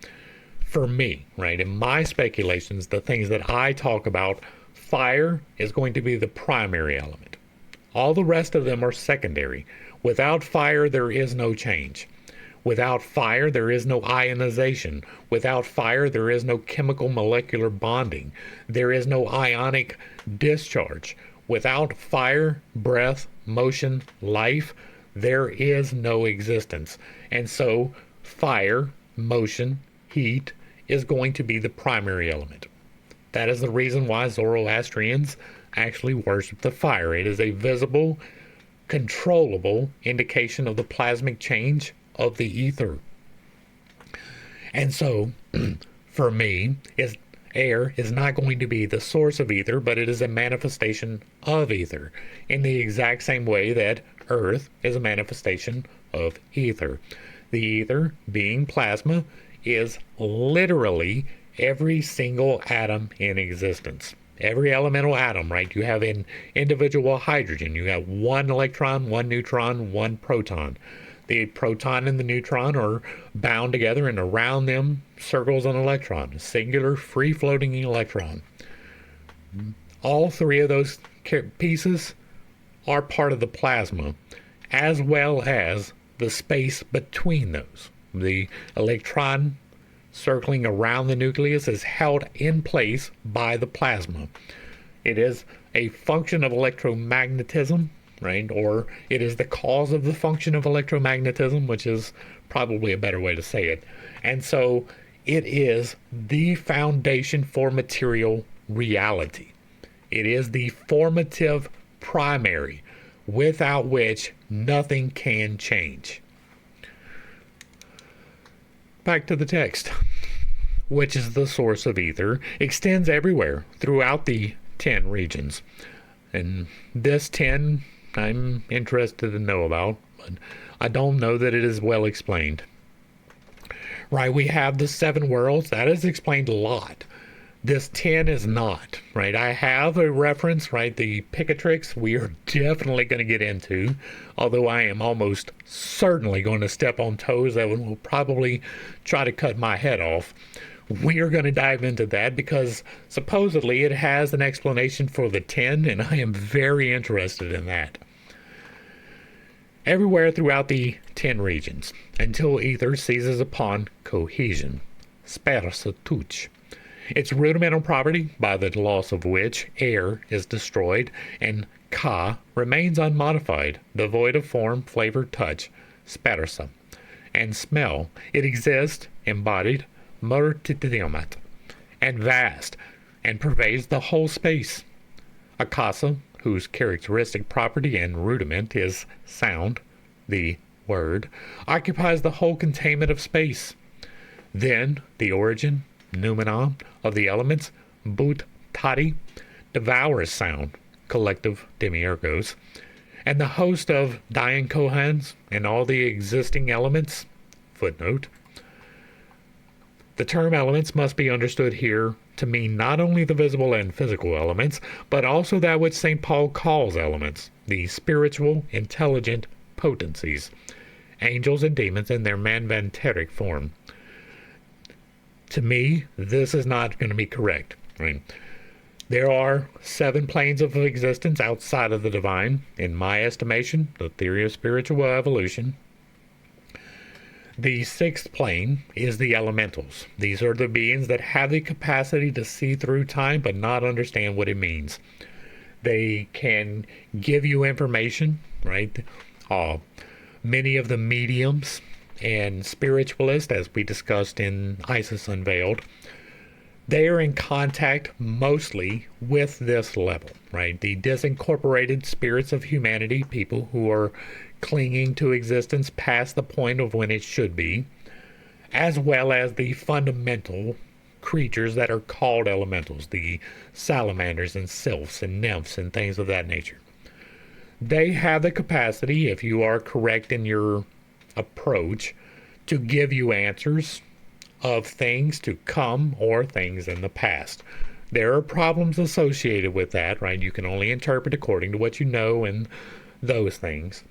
for me, right? In my speculations, the things that I talk about, fire is going to be the primary element. All the rest of them are secondary. Without fire, there is no change. Without fire, there is no ionization. Without fire, there is no chemical molecular bonding. There is no ionic discharge. Without fire, breath, motion, life, there is no existence. And so, fire, motion, heat is going to be the primary element. That is the reason why Zoroastrians actually worship the fire. It is a visible, controllable indication of the plasmic change of the ether. And so, for me, air is not going to be the source of ether, but it is a manifestation of ether, in the exact same way that earth is a manifestation of ether. The ether, being plasma, is literally every single atom in existence. Every elemental atom, right? You have an individual hydrogen. You have one electron, one neutron, one proton. The proton and the neutron are bound together, and around them circles an electron, a singular free-floating electron. All three of those pieces are part of the plasma, as well as the space between those. The electron circling around the nucleus is held in place by the plasma. It is a function of electromagnetism, right? Or it is the cause of the function of electromagnetism, which is probably a better way to say it. And so it is the foundation for material reality. It is the formative primary, without which nothing can change. Back to the text, which is the source of ether, extends everywhere throughout the 10 regions. And this 10 I'm interested to know about, but I don't know that it is well explained. Right, we have the 7 worlds. That is explained a lot. This 10 is not, right? I have a reference, right? The Picatrix we are definitely going to get into, although I am almost certainly going to step on toes that will probably try to cut my head off. We are going to dive into that because supposedly it has an explanation for the 10, and I am very interested in that. Everywhere throughout the 10 regions, until ether seizes upon cohesion, spersa. Its rudimental property, by the loss of which air is destroyed, and ka remains unmodified, devoid of form, flavor, touch, spersa, and smell. It exists, embodied, multitidiumat, and vast, and pervades the whole space. Akasa, whose characteristic property and rudiment is sound, the word, occupies the whole containment of space. Then the origin, noumena, of the elements, Bhut Tati, devours sound, collective demiurgos, and the host of Dayan Kohans and all the existing elements. Footnote. The term elements must be understood here to mean not only the visible and physical elements, but also that which St. Paul calls elements, the spiritual, intelligent potencies, angels and demons in their manvanteric form. To me, this is not going to be correct. Right? There are 7 planes of existence outside of the divine, in my estimation, the theory of spiritual evolution. The 6th plane is the elementals. These are the beings that have the capacity to see through time but not understand what it means. They can give you information, right? Many of the mediums and spiritualists, as we discussed in Isis Unveiled, they are in contact mostly with this level, right? The disincorporated spirits of humanity, people who are clinging to existence past the point of when it should be, as well as the fundamental creatures that are called elementals, the salamanders and sylphs and nymphs and things of that nature. They have the capacity, if you are correct in your approach, to give you answers of things to come or things in the past. There are problems associated with that, right? You can only interpret according to what you know and those things.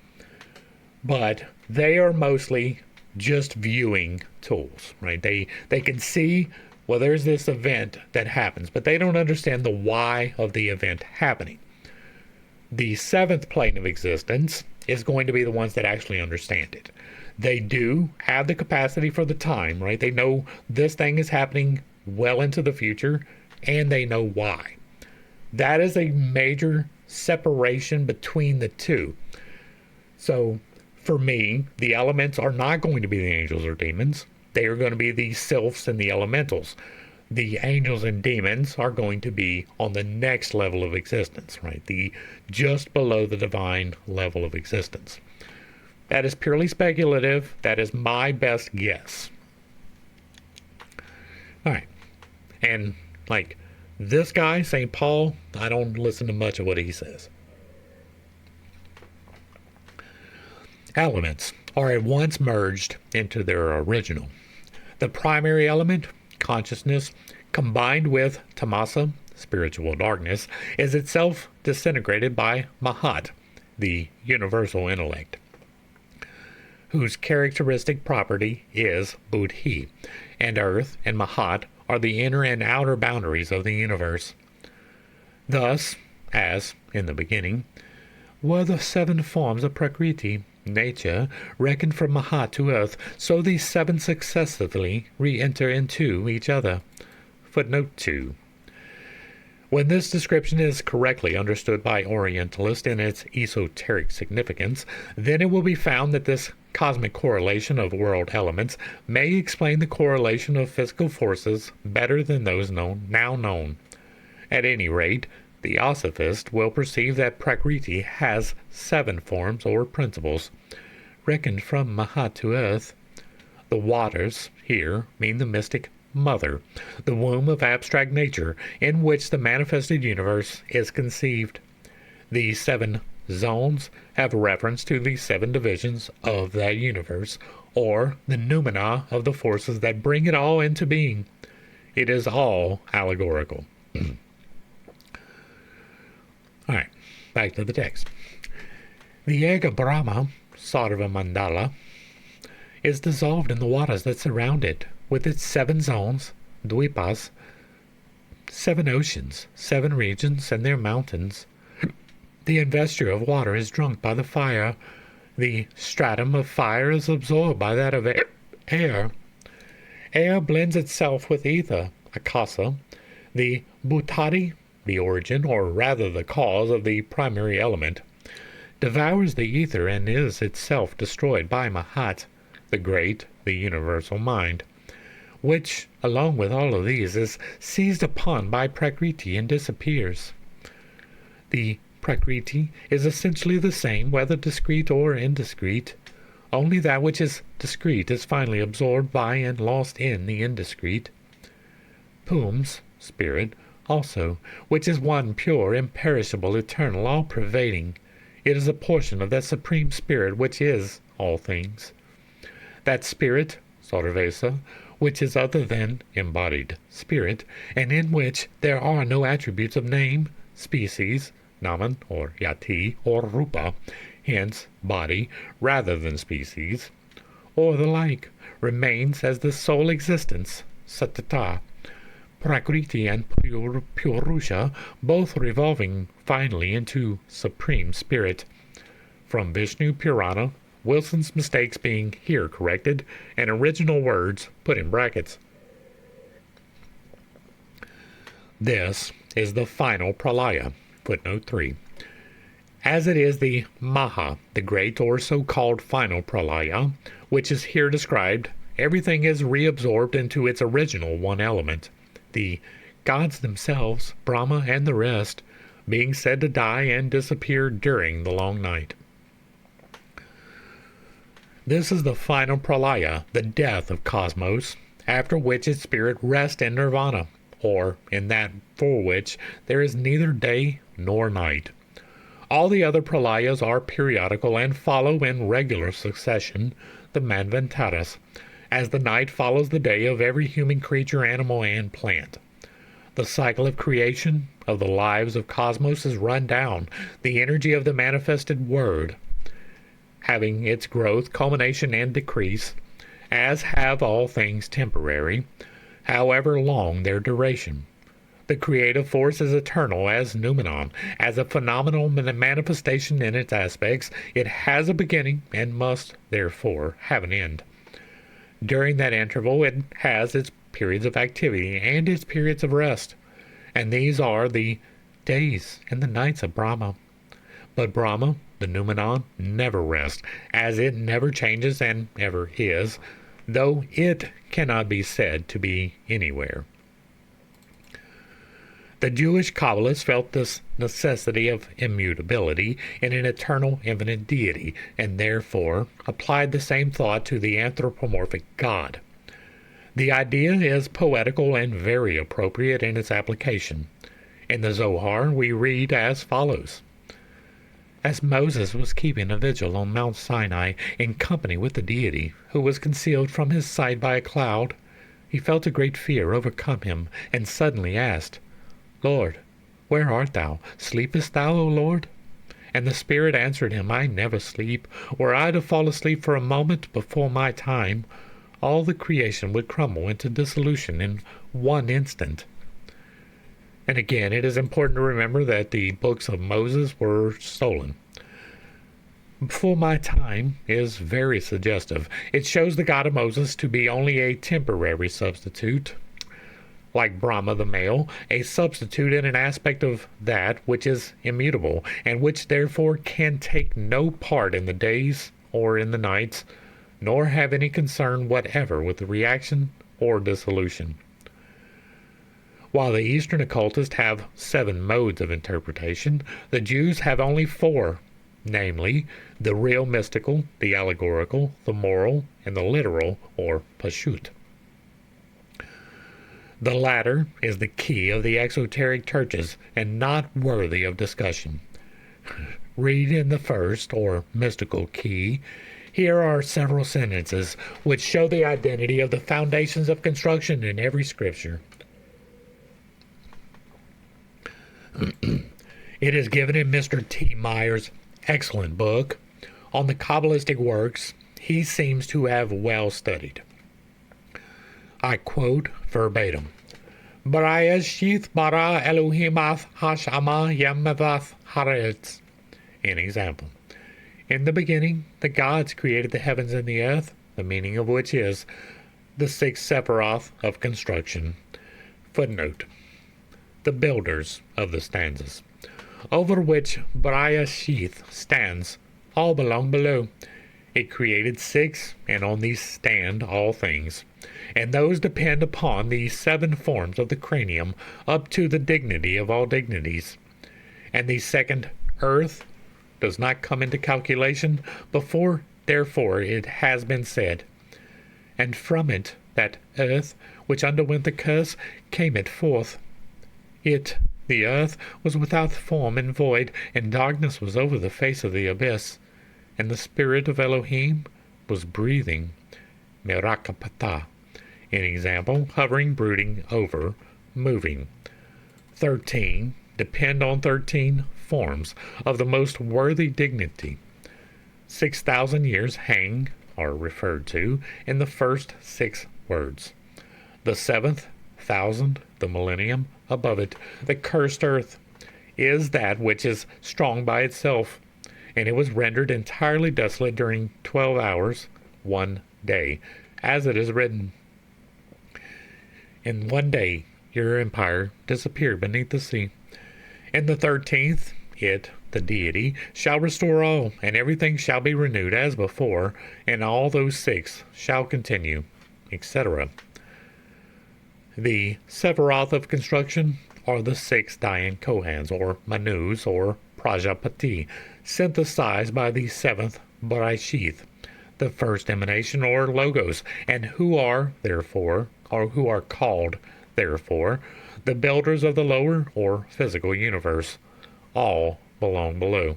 But they are mostly just viewing tools, right? They can see, well, there's this event that happens, but they don't understand the why of the event happening. The 7th plane of existence is going to be the ones that actually understand it. They do have the capacity for the time, right? They know this thing is happening well into the future, and they know why. That is a major separation between the two. So, for me, the elements are not going to be the angels or demons. They are going to be the sylphs and the elementals. The angels and demons are going to be on the next level of existence, right? The just below the divine level of existence. That is purely speculative. That is my best guess. All right. And like this guy, St. Paul, I don't listen to much of what he says. Elements are at once merged into their original. The primary element, consciousness, combined with tamasa, spiritual darkness, is itself disintegrated by Mahat, the universal intellect, whose characteristic property is Buddhi, and Earth and Mahat are the inner and outer boundaries of the universe. Thus, as, in the beginning, were the 7 forms of Prakriti, nature, reckoned from Mahat to Earth, so these 7 successively re-enter into each other. Footnote 2. When this description is correctly understood by Orientalists in its esoteric significance, then it will be found that this cosmic correlation of world elements may explain the correlation of physical forces better than those now known. At any rate, the Ossiphist will perceive that Prakriti has 7 forms or principles, reckoned from Mahat to Earth. The waters here mean the mystic mother, the womb of abstract nature in which the manifested universe is conceived. The 7 zones have reference to the 7 divisions of that universe, or the noumena of the forces that bring it all into being. It is all allegorical. Alright, back to the text. The egg of Brahma, Sarva Mandala, is dissolved in the waters that surround it, with its 7 zones, dvipas, 7 oceans, 7 regions, and their mountains. The investure of water is drunk by the fire. The stratum of fire is absorbed by that of air. Air blends itself with ether, akasa. The bhutadi, the origin, or rather the cause of the primary element, devours the ether and is itself destroyed by Mahat, the great, the universal mind, which, along with all of these, is seized upon by Prakriti and disappears. The Prakriti is essentially the same, whether discrete or indiscrete. Only that which is discrete is finally absorbed by and lost in the indiscrete. Pums, spirit, also, which is one pure, imperishable, eternal, all-pervading. It is a portion of that supreme spirit which is all things. That spirit, Sarvesa, which is other than embodied spirit, and in which there are no attributes of name, species, Naman, or Yati, or Rupa, hence body, rather than species, or the like, remains as the sole existence, Satata, Prakriti and Purusha, both revolving finally into Supreme Spirit. From Vishnu Purana, Wilson's mistakes being here corrected, and original words put in brackets. This is the final pralaya. Footnote 3. As it is the Maha, the great or so-called final pralaya, which is here described, everything is reabsorbed into its original one element. The gods themselves, Brahma and the rest, being said to die and disappear during the long night. This is the final pralaya, the death of cosmos, after which its spirit rests in nirvana, or in that for which there is neither day nor night. All the other pralayas are periodical and follow in regular succession, the manvantaras, as the night follows the day of every human creature, animal, and plant. The cycle of creation, of the lives of cosmos, is run down, the energy of the manifested word, having its growth, culmination, and decrease, as have all things temporary, however long their duration. The creative force is eternal as noumenon, as a phenomenal manifestation in its aspects. It has a beginning and must, therefore, have an end. During that interval it has its periods of activity and its periods of rest, and these are the days and the nights of Brahma. But Brahma, the noumenon, never rests, as it never changes and ever is, though it cannot be said to be anywhere. The Jewish Kabbalists felt this necessity of immutability in an eternal, infinite deity, and therefore applied the same thought to the anthropomorphic God. The idea is poetical and very appropriate in its application. In the Zohar we read as follows. As Moses was keeping a vigil on Mount Sinai in company with the deity, who was concealed from his sight by a cloud, he felt a great fear overcome him, and suddenly asked, Lord, where art thou? Sleepest thou, O Lord? And the Spirit answered him, I never sleep. Were I to fall asleep for a moment before my time, all the creation would crumble into dissolution in one instant. And again, it is important to remember that the books of Moses were stolen. Before my time is very suggestive. It shows the God of Moses to be only a temporary substitute, like Brahma the male, a substitute in an aspect of that which is immutable, and which therefore can take no part in the days or in the nights, nor have any concern whatever with the reaction or dissolution. While the Eastern occultists have 7 modes of interpretation, the Jews have only 4, namely, the real mystical, the allegorical, the moral, and the literal, or pashut. The latter is the key of the esoteric churches and not worthy of discussion. read in the first, or mystical key. Here are several sentences which show the identity of the foundations of construction in every scripture. It is given in Mr. T. Meyer's excellent book on the Kabbalistic works he seems to have well studied. I quote verbatim. Barayashith bara Elohimath hashama yamavath haretz. An example. In the beginning, the gods created the heavens and the earth, the meaning of which is the sixth sephiroth of construction. Footnote. The builders of the stanzas, over which Barayashith stands, all belong below. It created six, and on these stand all things, and those depend upon the seven forms of the cranium up to the dignity of all dignities. And the second earth does not come into calculation before, therefore it has been said, and from it, that earth which underwent the curse, came it forth. It, the earth, was without form and void, and darkness was over the face of the abyss. And the spirit of Elohim was breathing, merakapata, an example, hovering, brooding, over, moving. 13. Depend on 13 forms of the most worthy dignity. 6,000 years hang, are referred to, in the first 6 words. The 7th thousand, the millennium, above it, the cursed earth, is that which is strong by itself, and it was rendered entirely desolate during 12 hours, 1 day, as it is written. In 1 day your empire disappeared beneath the sea. In the 13th, it, the deity, shall restore all, and everything shall be renewed as before, and all those 6 shall continue, etc. The Sephiroth of construction are the 6 Dayan Kohans, or Manus, or Prajapati, synthesized by the 7th Barashith, the first emanation, or Logos, and who are, therefore, or who are called, therefore, the builders of the lower, or physical universe. All belong below.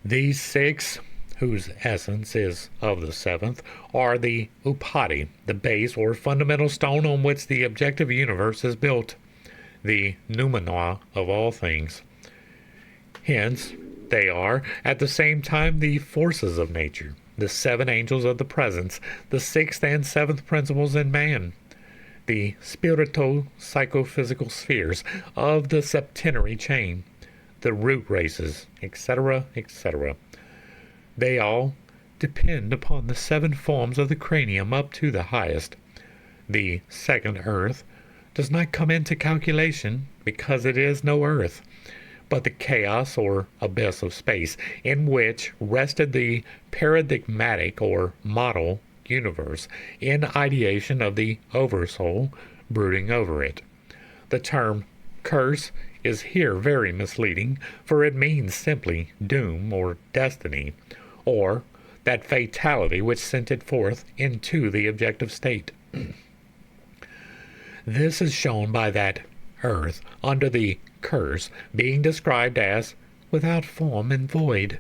These 6, whose essence is of the 7th, are the upadi, the base or fundamental stone on which the objective universe is built, the noumena of all things. Hence, they are at the same time the forces of nature, the 7 angels of the presence, the 6th and 7th principles in man, the spirito-psychophysical spheres of the septenary chain, the root races, etc., etc. They all depend upon the 7 forms of the cranium up to the highest. The second earth does not come into calculation because it is no earth, but the chaos or abyss of space in which rested the paradigmatic or model universe in ideation of the oversoul brooding over it. The term curse is here very misleading, for it means simply doom or destiny, or that fatality which sent it forth into the objective state. This is shown by that earth under the curse being described as without form and void,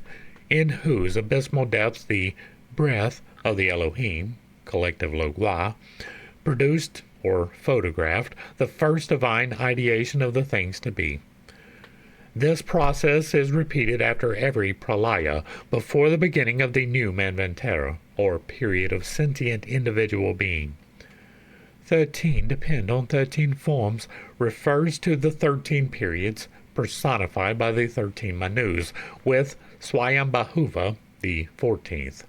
in whose abysmal depths the breath of the Elohim, collective logwa, produced or photographed the first divine ideation of the things to be. This process is repeated after every pralaya, before the beginning of the new manvantara, or period of sentient individual being. 13 depend on 13 forms refers to the 13 periods personified by the 13 Manus, with Swayambhuva, the 14th.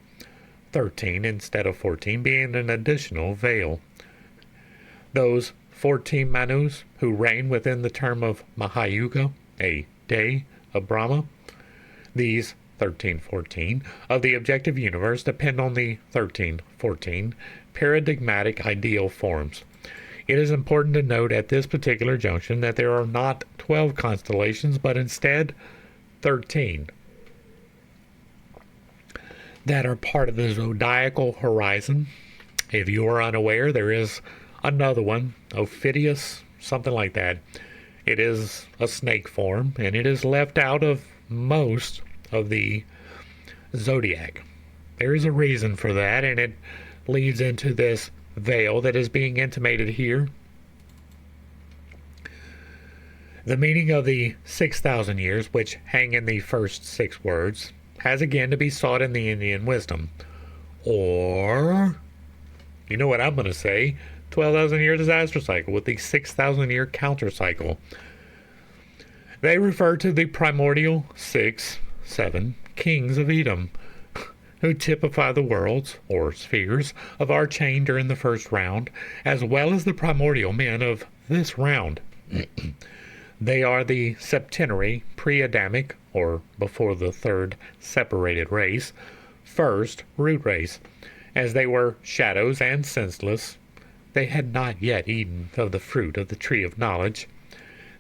13 instead of 14 being an additional veil. Those 14 Manus who reign within the term of Mahayuga, a day of Brahma, these 13-14 of the objective universe depend on the 13-14 paradigmatic ideal forms. It is important to note at this particular junction that there are not 12 constellations, but instead 13 that are part of the zodiacal horizon. If you are unaware, there is another one, Ophidius, something like that. It is a snake form, and it is left out of most of the zodiac. There is a reason for that, and it leads into this veil that is being intimated here. The meaning of the 6,000 years, which hang in the first 6 words, has again to be sought in the Indian wisdom. Or, you know what I'm going to say, 12,000 year disaster cycle with the 6,000 year counter cycle. They refer to the primordial 7 kings of Edom, who typify the worlds, or spheres, of our chain during the first round, as well as the primordial men of this round. They are the septenary pre-Adamic, or before the third separated race, first root race. As they were shadows and senseless, they had not yet eaten of the fruit of the tree of knowledge.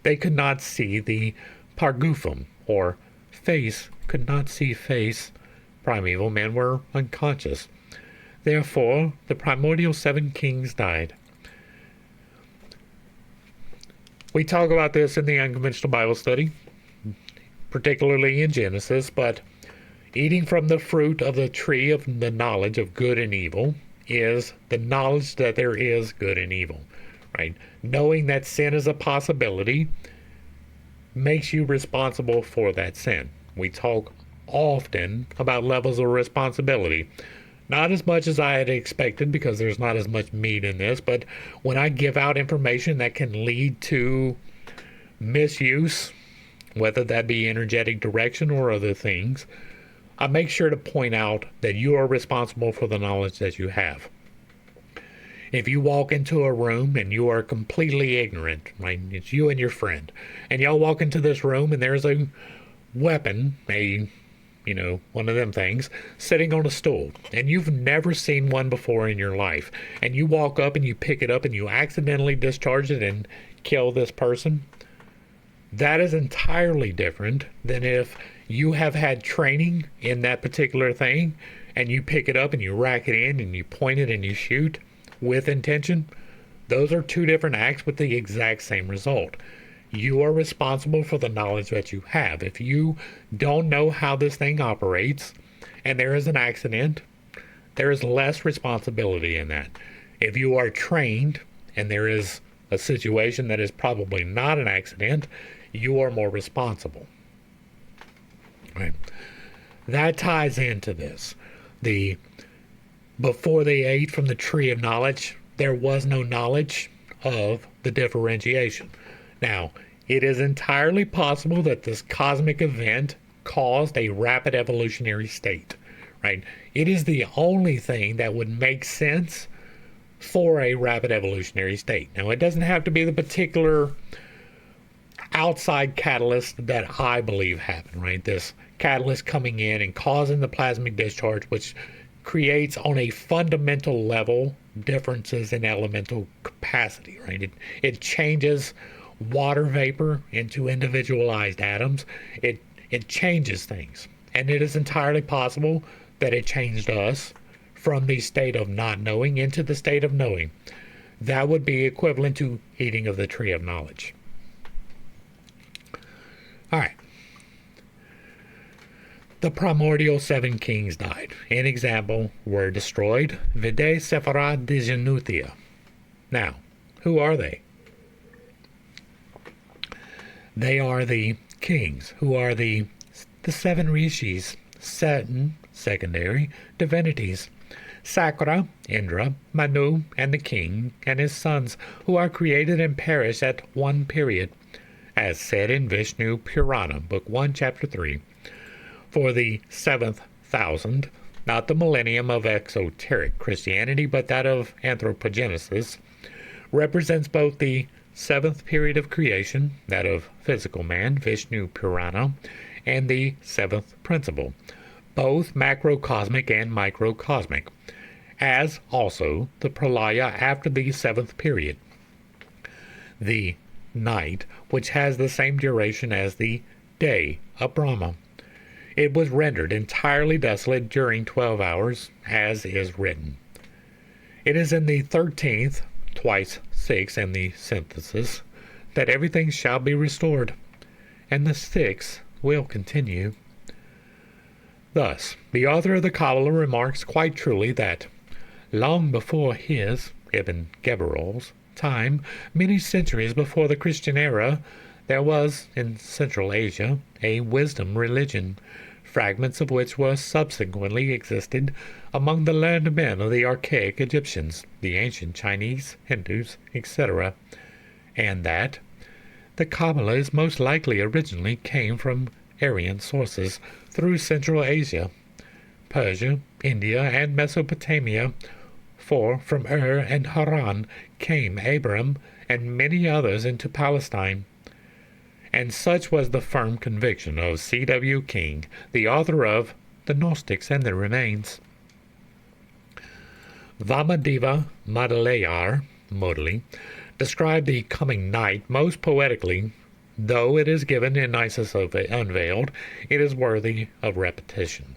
They could not see the pargufum, or face could not see face. Primeval men were unconscious. Therefore, the primordial 7 kings died. We talk about this in the Unconventional Bible Study, particularly in Genesis, but eating from the fruit of the tree of the knowledge of good and evil is the knowledge that there is good and evil, right? Knowing that sin is a possibility makes you responsible for that sin. We talk often about levels of responsibility. Not as much as I had expected, because there's not as much meat in this, but when I give out information that can lead to misuse, whether that be energetic direction or other things, I make sure to point out that you are responsible for the knowledge that you have. If you walk into a room and you are completely ignorant, right? It's you and your friend, and y'all walk into this room and there's a weapon, one of them things, sitting on a stool, and you've never seen one before in your life, and you walk up and you pick it up and you accidentally discharge it and kill this person, that is entirely different than if you have had training in that particular thing and you pick it up and you rack it in and you point it and you shoot with intention. Those are 2 different acts with the exact same result. You are responsible for the knowledge that you have. If you don't know how this thing operates and there is an accident, there is less responsibility in that. If you are trained and there is a situation that is probably not an accident, you are more responsible. Right. That ties into this. Before they ate from the tree of knowledge, there was no knowledge of the differentiation. Now, it is entirely possible that this cosmic event caused a rapid evolutionary state, right? It is the only thing that would make sense for a rapid evolutionary state. Now, it doesn't have to be the particular outside catalyst that I believe happened, right? This catalyst coming in and causing the plasmic discharge, which creates on a fundamental level differences in elemental capacity, right? It changes water vapor into individualized atoms. It changes things, and it is entirely possible that it changed us from the state of not knowing into the state of knowing. That would be equivalent to eating of the tree of knowledge. All right. The primordial 7 kings died. An example, were destroyed. Vide Sephara Digenutia. Now, who are they? They are the kings, who are the 7 rishis, certain secondary divinities. Sakra, Indra, Manu, and the king and his sons, who are created and perish at one period, as said in Vishnu Purana, Book 1, Chapter 3. For the 7th thousand, not the millennium of exoteric Christianity, but that of anthropogenesis, represents both the 7th period of creation, that of physical man, Vishnu Purana, and the 7th principle, both macrocosmic and microcosmic, as also the pralaya after the 7th period, the night, which has the same duration as the day of Brahma. It was rendered entirely desolate during 12 hours, as is written. It is in the 13th, twice 6, and the synthesis, that everything shall be restored, and the sixth will continue. Thus, the author of the Kabbalah remarks quite truly that long before his, Ibn Gebirol's, time, many centuries before the Christian era, there was, in Central Asia, a wisdom religion, fragments of which were subsequently existed among the learned men of the archaic Egyptians, the ancient Chinese, Hindus, etc., and that the Kabbalah is most likely originally came from Aryan sources through Central Asia, Persia, India, and Mesopotamia, for from Ur and Haran came Abram and many others into Palestine. And such was the firm conviction of C.W. King, the author of The Gnostics and Their Remains. Vamadeva Madalayar, Modali, described the coming night most poetically. Though it is given in Isis Unveiled, it is worthy of repetition.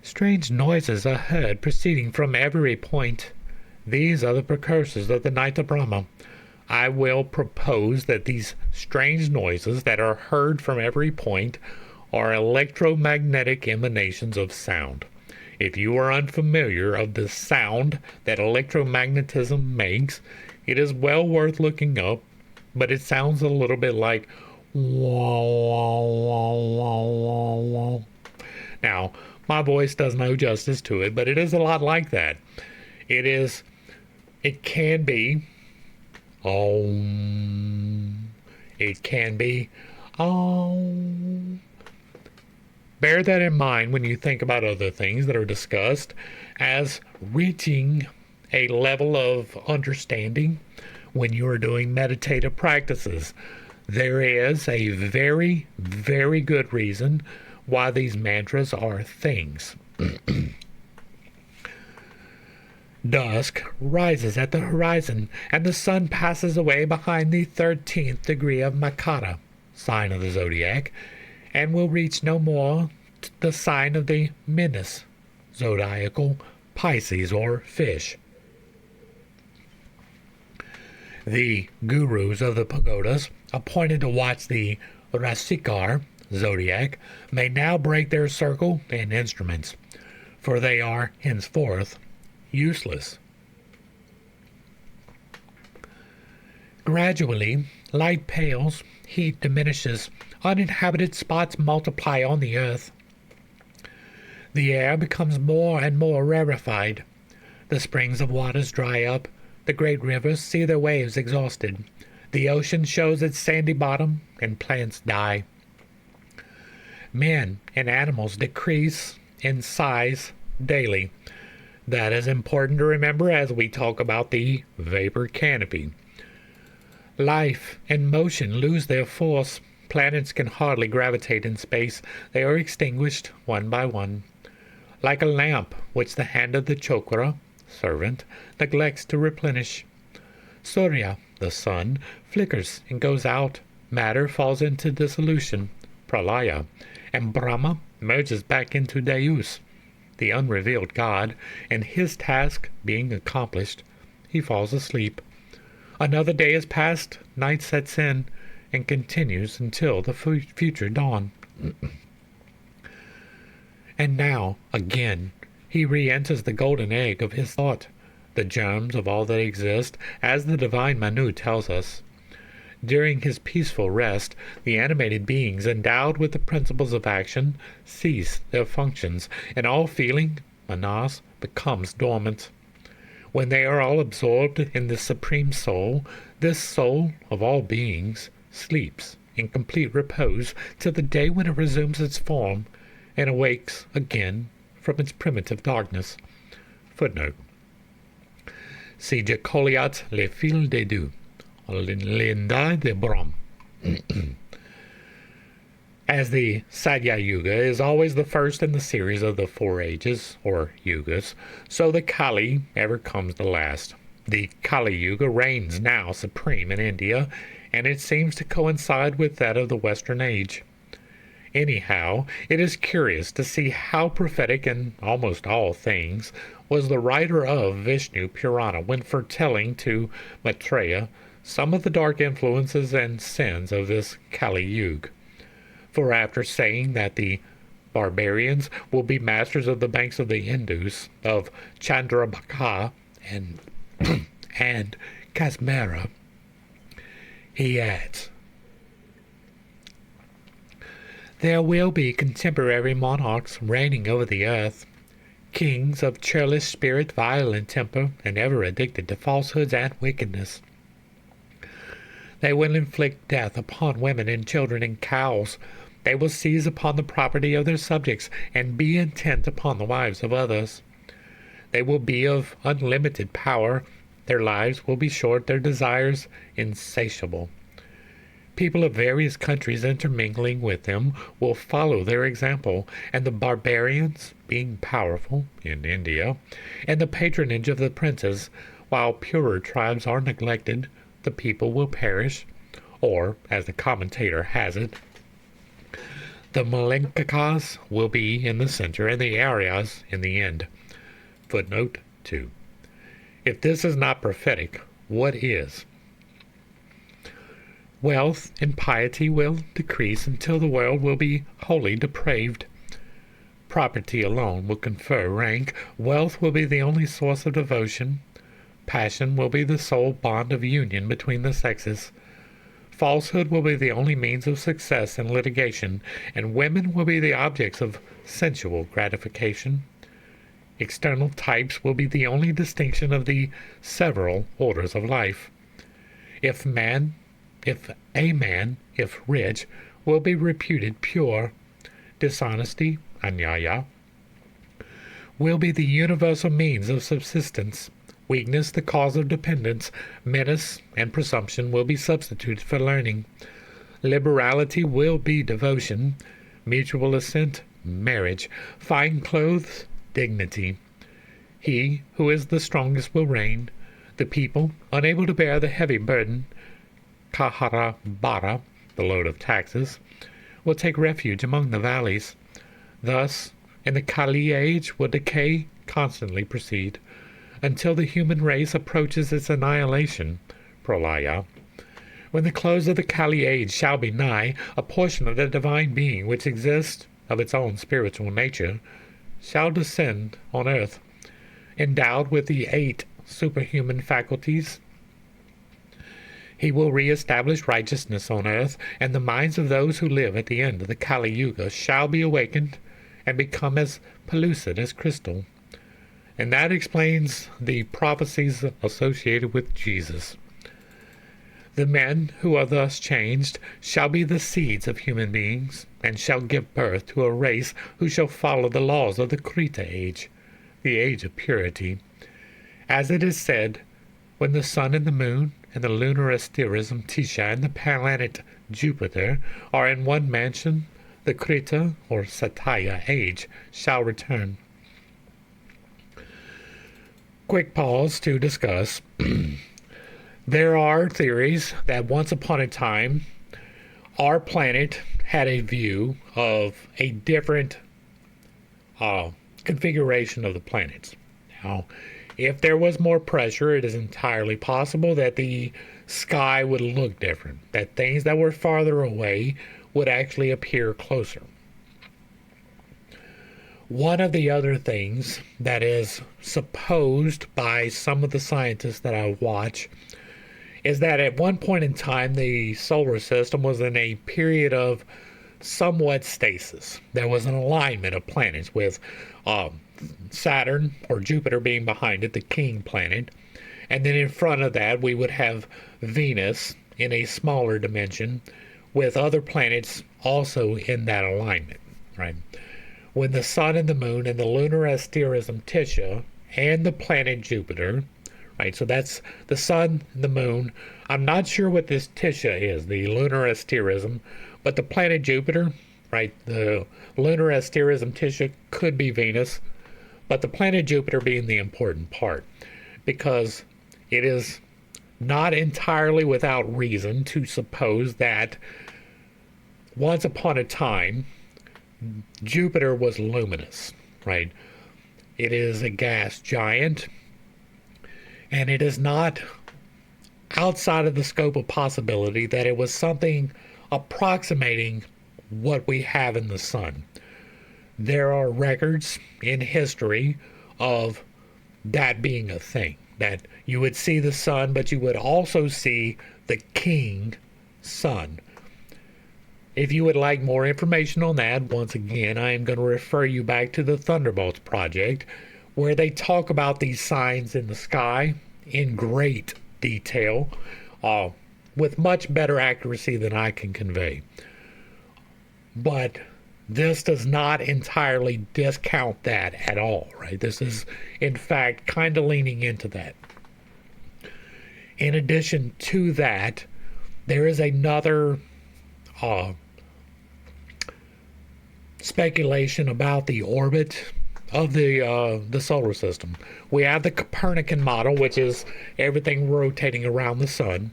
Strange noises are heard proceeding from every point. These are the precursors of the night of Brahma. I will propose that these strange noises that are heard from every point are electromagnetic emanations of sound. If you are unfamiliar of the sound that electromagnetism makes, it is well worth looking up, but it sounds a little bit like wah, wah, wah, wah, wah, wah. Now, my voice does no justice to it, but it is a lot like that. It can be it can be Bear that in mind when you think about other things that are discussed as reaching a level of understanding when you are doing meditative practices. There is a very, very good reason why these mantras are things. Dusk rises at the horizon, and the sun passes away behind the 13th degree of Makara, sign of the zodiac, and will reach no more the sign of the Minas, zodiacal Pisces or fish. The gurus of the pagodas, appointed to watch the Rasikar, zodiac, may now break their circle and instruments, for they are henceforth useless. Gradually, light pales, heat diminishes, uninhabited spots multiply on the earth. The air becomes more and more rarefied. The springs of waters dry up. The great rivers see their waves exhausted. The ocean shows its sandy bottom, and plants die. Men and animals decrease in size daily. That is important to remember as we talk about the vapor canopy. Life and motion lose their force. Planets can hardly gravitate in space. They are extinguished one by one. Like a lamp which the hand of the chokra, servant, neglects to replenish. Surya, the sun, flickers and goes out. Matter falls into dissolution, pralaya, and Brahma merges back into Deus, the unrevealed God, and his task being accomplished, he falls asleep. Another day is passed, night sets in, and continues until the future dawn. And now, again, he re-enters the golden egg of his thought, the germs of all that exist, as the divine Manu tells us. During his peaceful rest, the animated beings endowed with the principles of action cease their functions, and all feeling, manas, becomes dormant. When they are all absorbed in the Supreme Soul, this soul of all beings sleeps in complete repose till the day when it resumes its form and awakes again from its primitive darkness. Footnote. Si je colliat le fil des deux, l'enda de Brahma. As the Satya Yuga is always the first in the series of the four ages, or yugas, so the Kali ever comes the last. The Kali Yuga reigns now supreme in India, and it seems to coincide with that of the Western Age. Anyhow, it is curious to see how prophetic in almost all things was the writer of Vishnu Purana when foretelling to Maitreya some of the dark influences and sins of this Kali Yuga. For after saying that the barbarians will be masters of the banks of the Indus, of Chandrabaka and and Kasmara, he adds, there will be contemporary monarchs reigning over the earth, kings of churlish spirit, violent temper, and ever addicted to falsehoods and wickedness. They will inflict death upon women and children and cows. They will seize upon the property of their subjects and be intent upon the wives of others. They will be of unlimited power. Their lives will be short, their desires insatiable. People of various countries intermingling with them will follow their example, and the barbarians, being powerful in India, and the patronage of the princes, while purer tribes are neglected, the people will perish, or, as the commentator has it, the Malenkakas will be in the center and the Aryas in the end. Footnote 2. If this is not prophetic, what is? Wealth and piety will decrease until the world will be wholly depraved. Property alone will confer rank. Wealth will be the only source of devotion. Passion will be the sole bond of union between the sexes. Falsehood will be the only means of success in litigation, and women will be the objects of sensual gratification. External types will be the only distinction of the several orders of life. If a man, if rich, will be reputed pure, dishonesty, anyaya, will be the universal means of subsistence. Weakness, the cause of dependence, menace, and presumption will be substituted for learning. Liberality will be devotion, mutual assent, marriage, fine clothes, dignity. He who is the strongest will reign. The people, unable to bear the heavy burden, Kahara Bara, the load of taxes, will take refuge among the valleys. Thus, in the Kali age will decay constantly proceed, until the human race approaches its annihilation, pralaya. When the close of the Kali age shall be nigh, a portion of the divine being which exists of its own spiritual nature shall descend on earth, endowed with the 8 superhuman faculties. He will re-establish righteousness on earth, and the minds of those who live at the end of the Kali Yuga shall be awakened and become as pellucid as crystal. And that explains the prophecies associated with Jesus. The men who are thus changed shall be the seeds of human beings, and shall give birth to a race who shall follow the laws of the Krita age, the age of purity. As it is said, when the sun and the moon and the lunar asterism Tisha and the planet Jupiter are in one mansion, the Krita or Satya age shall return. Quick pause to discuss. There are theories that once upon a time our planet had a view of a different configuration of the planets. Now, if there was more pressure, it is entirely possible that the sky would look different, that things that were farther away would actually appear closer. One of the other things that is supposed by some of the scientists that I watch is that at one point in time the solar system was in a period of somewhat stasis. There was an alignment of planets with Saturn or Jupiter being behind it, the king planet, and then in front of that we would have Venus in a smaller dimension with other planets also in that alignment, right? When the sun and the moon and the lunar asterism Tisha and the planet Jupiter, right? So that's the sun and the moon. I'm not sure what this Tisha is, the lunar asterism, but the planet Jupiter, right? The lunar asterism Tisha could be Venus, but the planet Jupiter being the important part, because it is not entirely without reason to suppose that once upon a time Jupiter was luminous, right? It is a gas giant, and it is not outside of the scope of possibility that it was something approximating what we have in the sun. There are records in history of that being a thing, that you would see the sun, but you would also see the king sun. If you would like more information on that, once again, I am going to refer you back to the Thunderbolts Project, where they talk about these signs in the sky in great detail, with much better accuracy than I can convey. But this does not entirely discount that at all, right? This is, in fact, kind of leaning into that. In addition to that, there is another speculation about the orbit of the solar system. We have the Copernican model, which is everything rotating around the sun.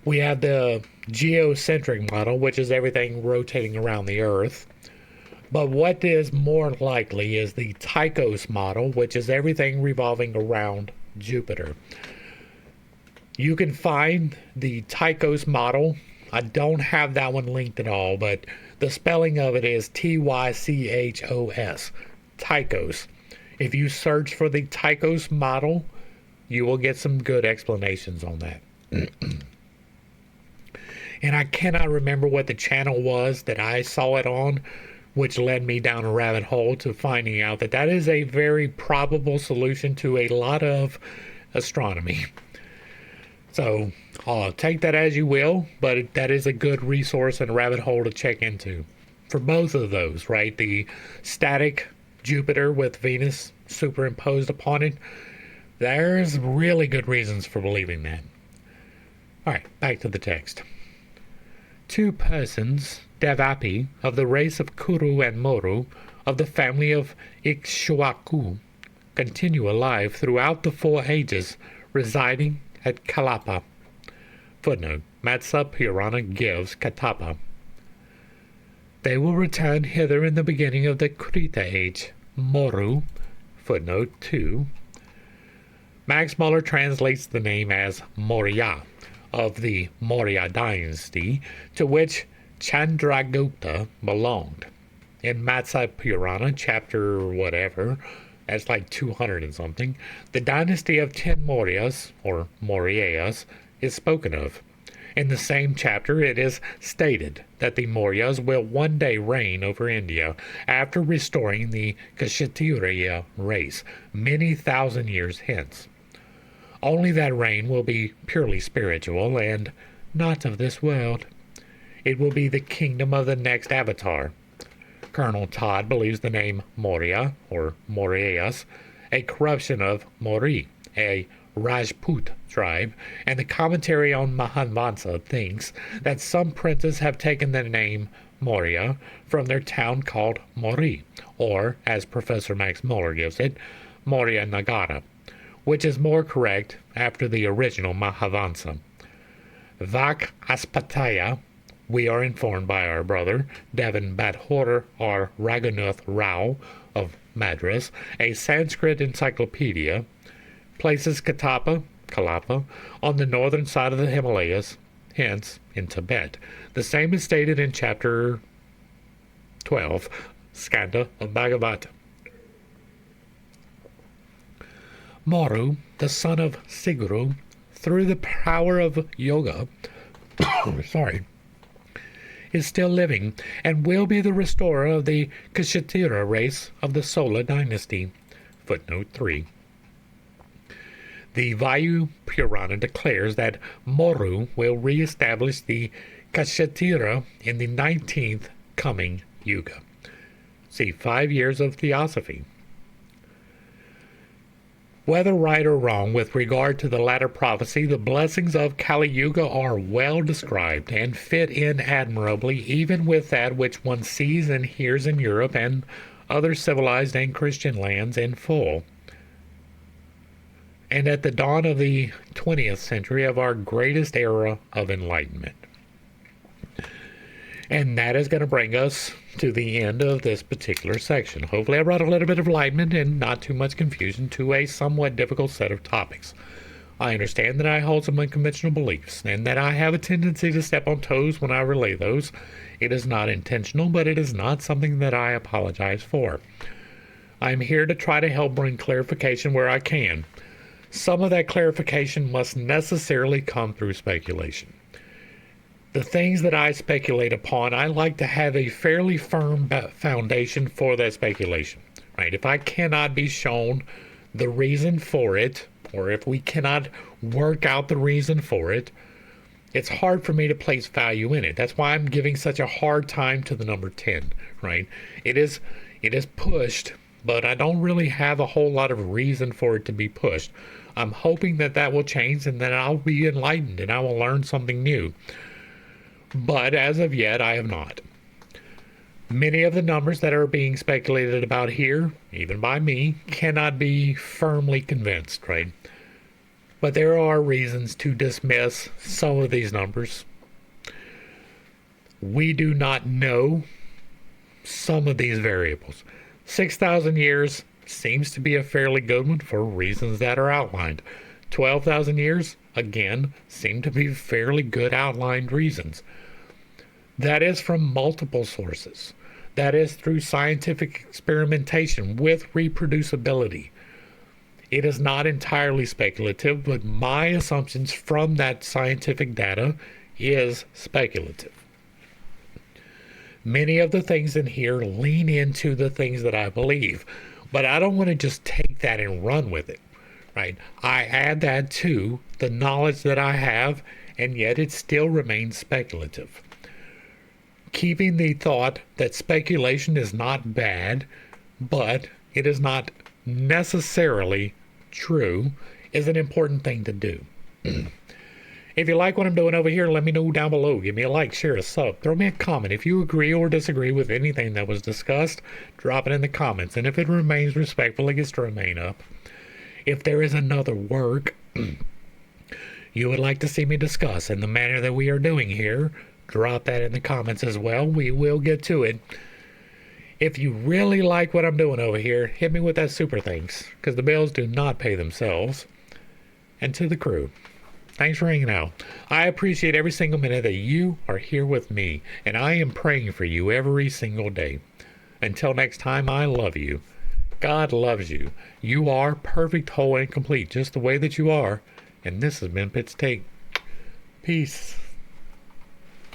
We have the geocentric model, which is everything rotating around the Earth. But what is more likely is the Tychos model, which is everything revolving around Jupiter. You can find the Tychos model. I don't have that one linked at all, but the spelling of it is Tychos, Tychos. If you search for the Tychos model, you will get some good explanations on that. And I cannot remember what the channel was that I saw it on, which led me down a rabbit hole to finding out that that is a very probable solution to a lot of astronomy. So take that as you will, but that is a good resource and rabbit hole to check into for both of those, right? The static Jupiter with Venus superimposed upon it, there's really good reasons for believing that. All right, back to the text. 2 persons, Devapi, of the race of Kuru and Moru, of the family of Ikshwaku, continue alive throughout the 4 ages, residing at Kalapa. Footnote: Matsa Purana gives Katapa. They will return hither in the beginning of the Krita age, Moru. Footnote 2. Max Muller translates the name as Maurya, of the Maurya dynasty, to which Chandragupta belonged. In Matsya Purana, chapter whatever, that's like 200 and something, the dynasty of 10 Mauryas, or Mauryas, is spoken of. In the same chapter, it is stated that the Mauryas will one day reign over India after restoring the Kshatriya race many thousand years hence. Only that reign will be purely spiritual and not of this world. It will be the kingdom of the next avatar. Colonel Todd believes the name Maurya, or Mauryas, a corruption of Mauri, a Rajput tribe, and the commentary on Mahanvansa thinks that some princes have taken the name Maurya from their town called Mauri, or, as Professor Max Muller gives it, Maurya Nagara, which is more correct after the original Mahavansa. Vak Aspataya, we are informed by our brother, Devin Badhor R. Raghunath Rao of Madras, a Sanskrit encyclopedia, places Kalapa on the northern side of the Himalayas, hence in Tibet. The same is stated in chapter 12, Skanda of Bhagavata. Maru, the son of Siguru, through the power of yoga, is still living and will be the restorer of the Kshatriya race of the Sola dynasty. Footnote 3. The Vayu Purana declares that Moru will re-establish the Kshatriya in the 19th coming Yuga. See 5 years of Theosophy. Whether right or wrong with regard to the latter prophecy, the blessings of Kali Yuga are well described and fit in admirably even with that which one sees and hears in Europe and other civilized and Christian lands in full. And at the dawn of the 20th century of our greatest era of enlightenment. And that is going to bring us to the end of this particular section. Hopefully I brought a little bit of enlightenment and not too much confusion to a somewhat difficult set of topics. I understand that I hold some unconventional beliefs and that I have a tendency to step on toes when I relay those. It is not intentional, but it is not something that I apologize for. I am here to try to help bring clarification where I can. Some of that clarification must necessarily come through speculation. The things that I speculate upon, I like to have a fairly firm foundation for that speculation, right? If I cannot be shown the reason for it, or if we cannot work out the reason for it, it's hard for me to place value in it. That's why I'm giving such a hard time to the number 10, right? It is pushed, but I don't really have a whole lot of reason for it to be pushed. I'm hoping that that will change and that I'll be enlightened and I will learn something new. But as of yet, I have not. Many of the numbers that are being speculated about here, even by me, cannot be firmly convinced, right? But there are reasons to dismiss some of these numbers. We do not know some of these variables. 6,000 years seems to be a fairly good one for reasons that are outlined. 12,000 years, again, seem to be fairly good outlined reasons. That is from multiple sources. That is through scientific experimentation with reproducibility. It is not entirely speculative, but my assumptions from that scientific data is speculative. Many of the things in here lean into the things that I believe, but I don't want to just take that and run with it, right? I add that to the knowledge that I have, and yet it still remains speculative. Keeping the thought that speculation is not bad, but it is not necessarily true, is an important thing to do. If you like what I'm doing over here, let me know down below. Give me a like, share, a sub. Throw me a comment. If you agree or disagree with anything that was discussed, drop it in the comments. And if it remains respectful, it gets to remain up. If there is another work you would like to see me discuss in the manner that we are doing here, drop that in the comments as well. We will get to it. If you really like what I'm doing over here, hit me with that super thanks, because the bills do not pay themselves. And to the crew, thanks for hanging out. I appreciate every single minute that you are here with me, and I am praying for you every single day. Until next time, I love you. God loves you. You are perfect, whole, and complete, just the way that you are. And this has been Pitt's Take. Peace.